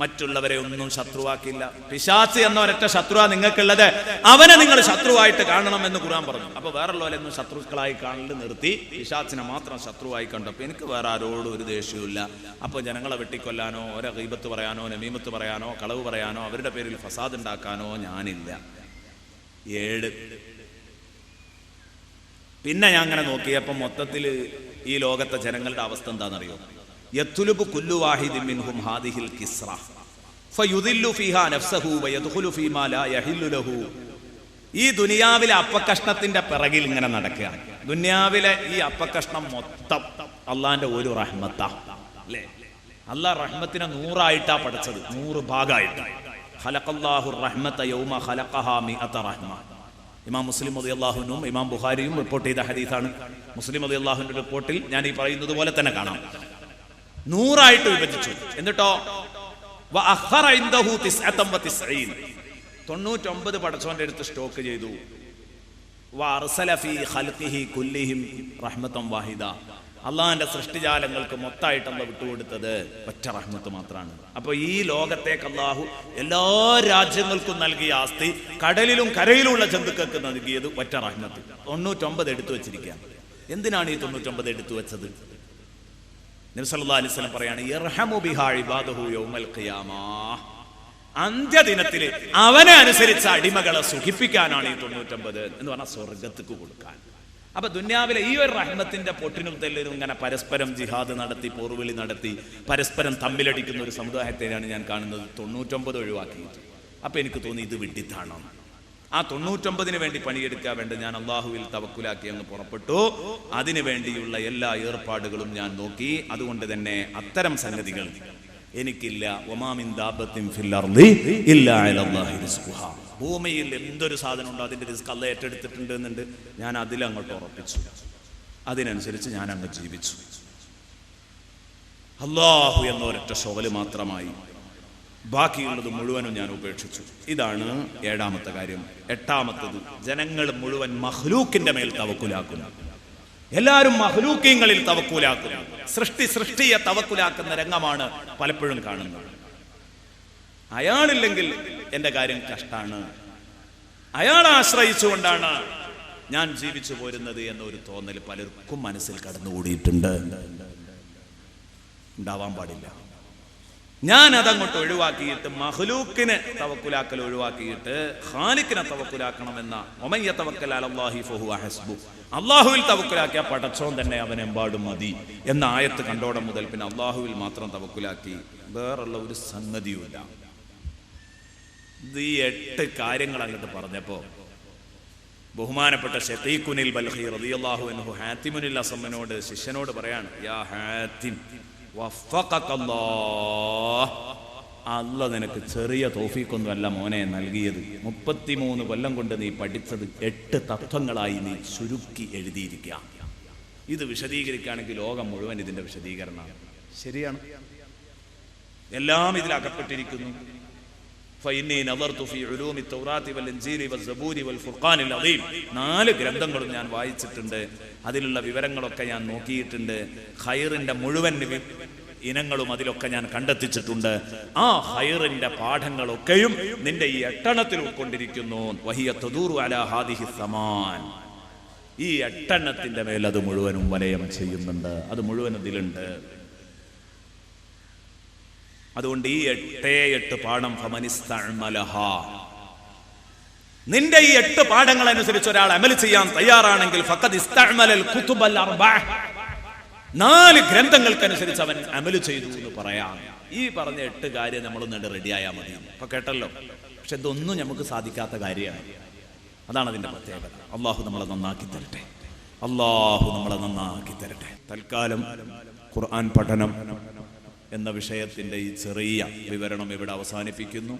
മറ്റുള്ളവരെ ഒന്നും ശത്രുവാക്കില്ല. പിശാച് എന്ന ഒരൊറ്റ ശത്രുവാ നിങ്ങൾക്കുള്ളത്, അവനെ നിങ്ങൾ ശത്രുവായിട്ട് കാണണം എന്ന് ഖുർആൻ പറഞ്ഞു. അപ്പൊ വേറുള്ളവരൊന്നും ശത്രുക്കളായി കാണൽ നിർത്തി, പിശാചിനെ മാത്രം ശത്രുവായി കണ്ടപ്പോൾ എനിക്ക് വേറെ ആരോടും ഒരു ദേഷ്യമില്ല. അപ്പൊ ജനങ്ങളെ വെട്ടിക്കൊല്ലാനോ, ഓരോ ഗീബത്ത് പറയാനോ, നമീമത്ത് പറയാനോ, കളവ് പറയാനോ, അവരുടെ പേരിൽ ഫസാദ് ഉണ്ടാക്കാനോ ഞാനില്ല. 7 പിന്നെ ഞാൻ അങ്ങനെ നോക്കിയപ്പോൾ മൊത്തത്തിൽ ഈ ലോകത്തെ ജനങ്ങളുടെ അവസ്ഥ എന്താണെന്നറിയോ? യത്ലുബു കുല്ലു വാഹിദിൻ മിൻഹും ഹാദിഹിൽ കിസ്റ ഫയുദില്ലു ഫീഹാ നഫ്സഹു വയദ്ഖുലു ഫീമാ ലാ യഹില്ലു ലഹു. ഈ ദുനിയാവിലെ അപ്പക്കഷ്ണത്തിന്റെ പിറകിൽ ഇങ്ങനെ നടക്കുകയാണ്. ദുനിയാവിലെ ഈ അപ്പക്കഷ്ണം മൊത്തം അള്ളാന്റെ ഒരു റഹ്മത്താ അല്ലേ? അള്ളാഹ് റഹ്മത്തിനെ 100ആയിട്ടാ പഠിച്ചത്, 100 ഭാഗമായിട്ട്. ഖലഖല്ലാഹു റഹ്മത യൗമ ഖലഖഹാ മിഅത റഹ്മ. ഇമാം മുസ്ലിം റളിയല്ലാഹു അൻഹും ഇമാം ബുഖാരിയും റിപ്പോർട്ട് ചെയ്ത ഹദീസാണ്. മുസ്ലിം റളിയല്ലാഹുവിന്റെ റിപ്പോർട്ടിൽ ഞാൻ ഈ പറയുന്നത് പോലെ തന്നെ കാണാം. 100ആയിട്ട് വിഭജിച്ചു. എന്നിട്ടോ വഅഖറ ഇൻദഹു 99 പടച്ചോന്റെ അടുത്ത് സ്റ്റോക്ക് ചെയ്തു. വഅർസല ഫീ ഖൽഖിഹി കുല്ലിഹിം റഹ്മതൻ വാഹിദ. അള്ളാഹിന്റെ സൃഷ്ടിജാലങ്ങൾക്ക് മൊത്തമായിട്ട് അള്ളാഹ് വിട്ടുകൊടുത്തത് ഒറ്റ റഹ്മത്ത് മാത്രമാണ്. അപ്പൊ ഈ ലോകത്തേക്ക് അള്ളാഹു എല്ലാ രാജ്യങ്ങൾക്കും നൽകിയ ആസ്തി കടലിലും കരയിലുമുള്ള ജന്തുക്കൾക്ക് നൽകിയത് ഒറ്റ റഹ്മത്ത്. 99 എടുത്തു വെച്ചിരിക്കുകയാണ്. എന്തിനാണ് ഈ 99 എടുത്തു വെച്ചത്? നബി സല്ലല്ലാഹു അലൈഹി വസല്ലം പറയാണ് യർഹമു ബിഹാ ഇബാദഹു യൗമൽ ഖിയാമാ. അന്ത്യദിനത്തിൽ അവനെ അനുസരിച്ച അടിമകളെ സുഖിപ്പിക്കാനാണ് ഈ 99 എന്ന് പറഞ്ഞാൽ സ്വർഗത്തേക്ക് കൊടുക്കാൻ. അപ്പൊ ദുന്യാവിലെ ഈ ഒരു റഹ്മത്തിന്റെ പൊട്ടിനും തെല്ലിനും ഇങ്ങനെ പരസ്പരം ജിഹാദ് നടത്തി പോർവിളി നടത്തി പരസ്പരം തമ്മിലടിക്കുന്ന ഒരു സമുദായത്തെയാണ് ഞാൻ കാണുന്നത് 99 ഒഴിവാക്കിയിട്ട്. അപ്പൊ എനിക്ക് തോന്നി ഇത് വിഡ്ഢിത്താണോ. ആ 99 വേണ്ടി പണിയെടുക്കാൻ വേണ്ടി ഞാൻ അള്ളാഹുവിൽ തവക്കുലാക്കി അങ്ങ് പുറപ്പെട്ടു. അതിനു വേണ്ടിയുള്ള എല്ലാ ഏർപ്പാടുകളും ഞാൻ നോക്കി. അതുകൊണ്ട് തന്നെ അത്തരം സംഗതികൾ എനിക്കില്ല. വമാമിൻ ദാബത്തിൻ ഫിൽ അർളി ഇല്ലാ അലല്ലാഹി റിസ്ഖുഹാ. ഭൂമിയിൽ എന്തൊരു സാധനം ഉണ്ടോ അതിന്റെ റിസ്ക് അല്ലാഹ് ഏറ്റെടുത്തിട്ടുണ്ട് എന്നുണ്ട്. ഞാൻ അതിലങ്ങോട്ട് ഉറപ്പിച്ചു. അതിനനുസരിച്ച് ഞാൻ അങ്ങ് ജീവിച്ചു. അല്ലാഹു എന്ന ഒരൊറ്റ ശോകല് മാത്രമായി ബാക്കിയുള്ളത് മുഴുവനും ഞാൻ ഉപേക്ഷിച്ചു. ഇതാണ് 7ാമത്തെ കാര്യം. 8ാമത്തത്, ജനങ്ങൾ മുഴുവൻ മഖ്ലൂക്കിന്റെ മേൽ തവക്കുലാക്കുന്നു. എല്ലാവരും മഖ്ലൂക്കീങ്ങളിൽ തവക്കുലാക്കുന്നു. സൃഷ്ടിയെ തവക്കുലാക്കുന്ന രംഗമാണ് പലപ്പോഴും കാണുന്നത്. അയാളില്ലെങ്കിൽ എൻ്റെ കാര്യം കഷ്ടാണ്, അയാളെ ആശ്രയിച്ചുകൊണ്ടാണ് ഞാൻ ജീവിച്ചു പോരുന്നത് എന്നൊരു തോന്നൽ പലർക്കും മനസ്സിൽ കടന്നുകൂടിയിട്ടുണ്ട്. ഉണ്ടാവാൻ പാടില്ല. ഞാൻ അതങ്ങോട്ട് ഒഴിവാക്കിയിട്ട് മഖ്ലൂക്കിനെ തവക്കുലാക്കൽ ഒഴിവാക്കിയിട്ട് ഖാലിഖിനെ തവക്കുലാക്കണമെന്ന വമൻ യതവക്കൽ അലല്ലാഹി ഫഹുവ ഹസ്ബു, അള്ളാഹുവിൽ തവക്കുലാക്കിയ പടച്ചോൻ തന്നെ അവനെമ്പാടും മതി എന്ന ആയത്ത് കണ്ടോടം മുതൽ പിന്നെ അള്ളാഹുവിൽ മാത്രം തവക്കുലാക്കി. വേറുള്ള ഒരു സംഗതിയുമില്ല. ഈ 8 കാര്യങ്ങൾ അങ്ങോട്ട് പറഞ്ഞപ്പോ ബഹുമാനപ്പെട്ട ശഖീഖുനിൽ ബൽഖി റളിയല്ലാഹു അൻഹു ഹാത്തിമുനിൽ അസമ്മനോട് ശിഷ്യനോട് പറയാണ്, യാ ഹാത്തിം വഫഖകല്ലാഹ്, അല്ലാഹ് നിനക്ക് ചെറിയ തൗഫീഖൊന്നുമല്ല മോനെ നൽകിയത്. 33 കൊല്ലം കൊണ്ട് നീ പഠിച്ചത് 8 തത്വങ്ങളായി നീ ചുരുക്കി എഴുതിയിരിക്കുക. ഇത് വിശദീകരിക്കുകയാണെങ്കിൽ ലോകം മുഴുവൻ ഇതിന്റെ വിശദീകരണമാണ്. ശരിയാണ്, എല്ലാം ഇതിൽ അകപ്പെട്ടിരിക്കുന്നു. ഫഇന്നി നദർതു ഫീ ഉലൂമി തൗറാത്തി വൽ ഇൻജീലി വൽ സബൂരി വൽ ഫുർഖാനിൽ അദീം. 4 ഗ്രന്ഥങ്ങളും ഞാൻ വായിച്ചിട്ടുണ്ട്. അതിലുള്ള വിവരങ്ങളൊക്കെ ഞാൻ നോക്കിയിട്ടുണ്ട്. ഖൈറിന്റെ മുഴുവൻ ഇനങ്ങളും അതിലൊക്കെ ഞാൻ കണ്ടെത്തിച്ചിട്ടുണ്ട്. ആ ഖൈറിന്റെ പാഠങ്ങളൊക്കെയും നിന്റെ ഈ 8 ഉൾക്കൊണ്ടിരിക്കുന്നു. വഹിയ തദൂറു അലാ ഹാദിഹി സമാൻ. ഈ 8 മേൽ അത് മുഴുവനും വലയം ചെയ്യുന്നുണ്ട്. അത് മുഴുവൻ അതിലുണ്ട്. അതുകൊണ്ട് ഈ 8 പാഠം ഫമനിസ്തഅമലഹാ, നിന്റെ ഈ 8 പാഠങ്ങൾ അനുസരിച്ച് ഒരാൾ അമൽ ചെയ്യാൻ തയ്യാറാണെങ്കിൽ ഫഖദ് ഇസ്തഅമലൽ കുതുബൽ അർബഅ, 4 ഗ്രന്ഥങ്ങൾക്കനുസരിച്ച് അവൻ അമൽ ചെയ്തു എന്ന് പറയാം. ഈ പറഞ്ഞ 8 കാര്യം നമ്മളൊന്നുണ്ട് റെഡിയായാൽ മതി. അപ്പൊ കേട്ടല്ലോ. പക്ഷെ ഇതൊന്നും നമുക്ക് സാധിക്കാത്ത കാര്യമാണ്. അതാണ് അതിന്റെ പ്രത്യേകത. അള്ളാഹു നമ്മളെ നന്നാക്കി തരട്ടെ. അള്ളാഹു നമ്മളെ നന്നാക്കി തരട്ടെ. തൽക്കാലം ഖുർആൻ പഠനം എന്ന വിഷയത്തിന്റെ ഈ ചെറിയ വിവരണം ഇവിടെ അവസാനിപ്പിക്കുന്നു.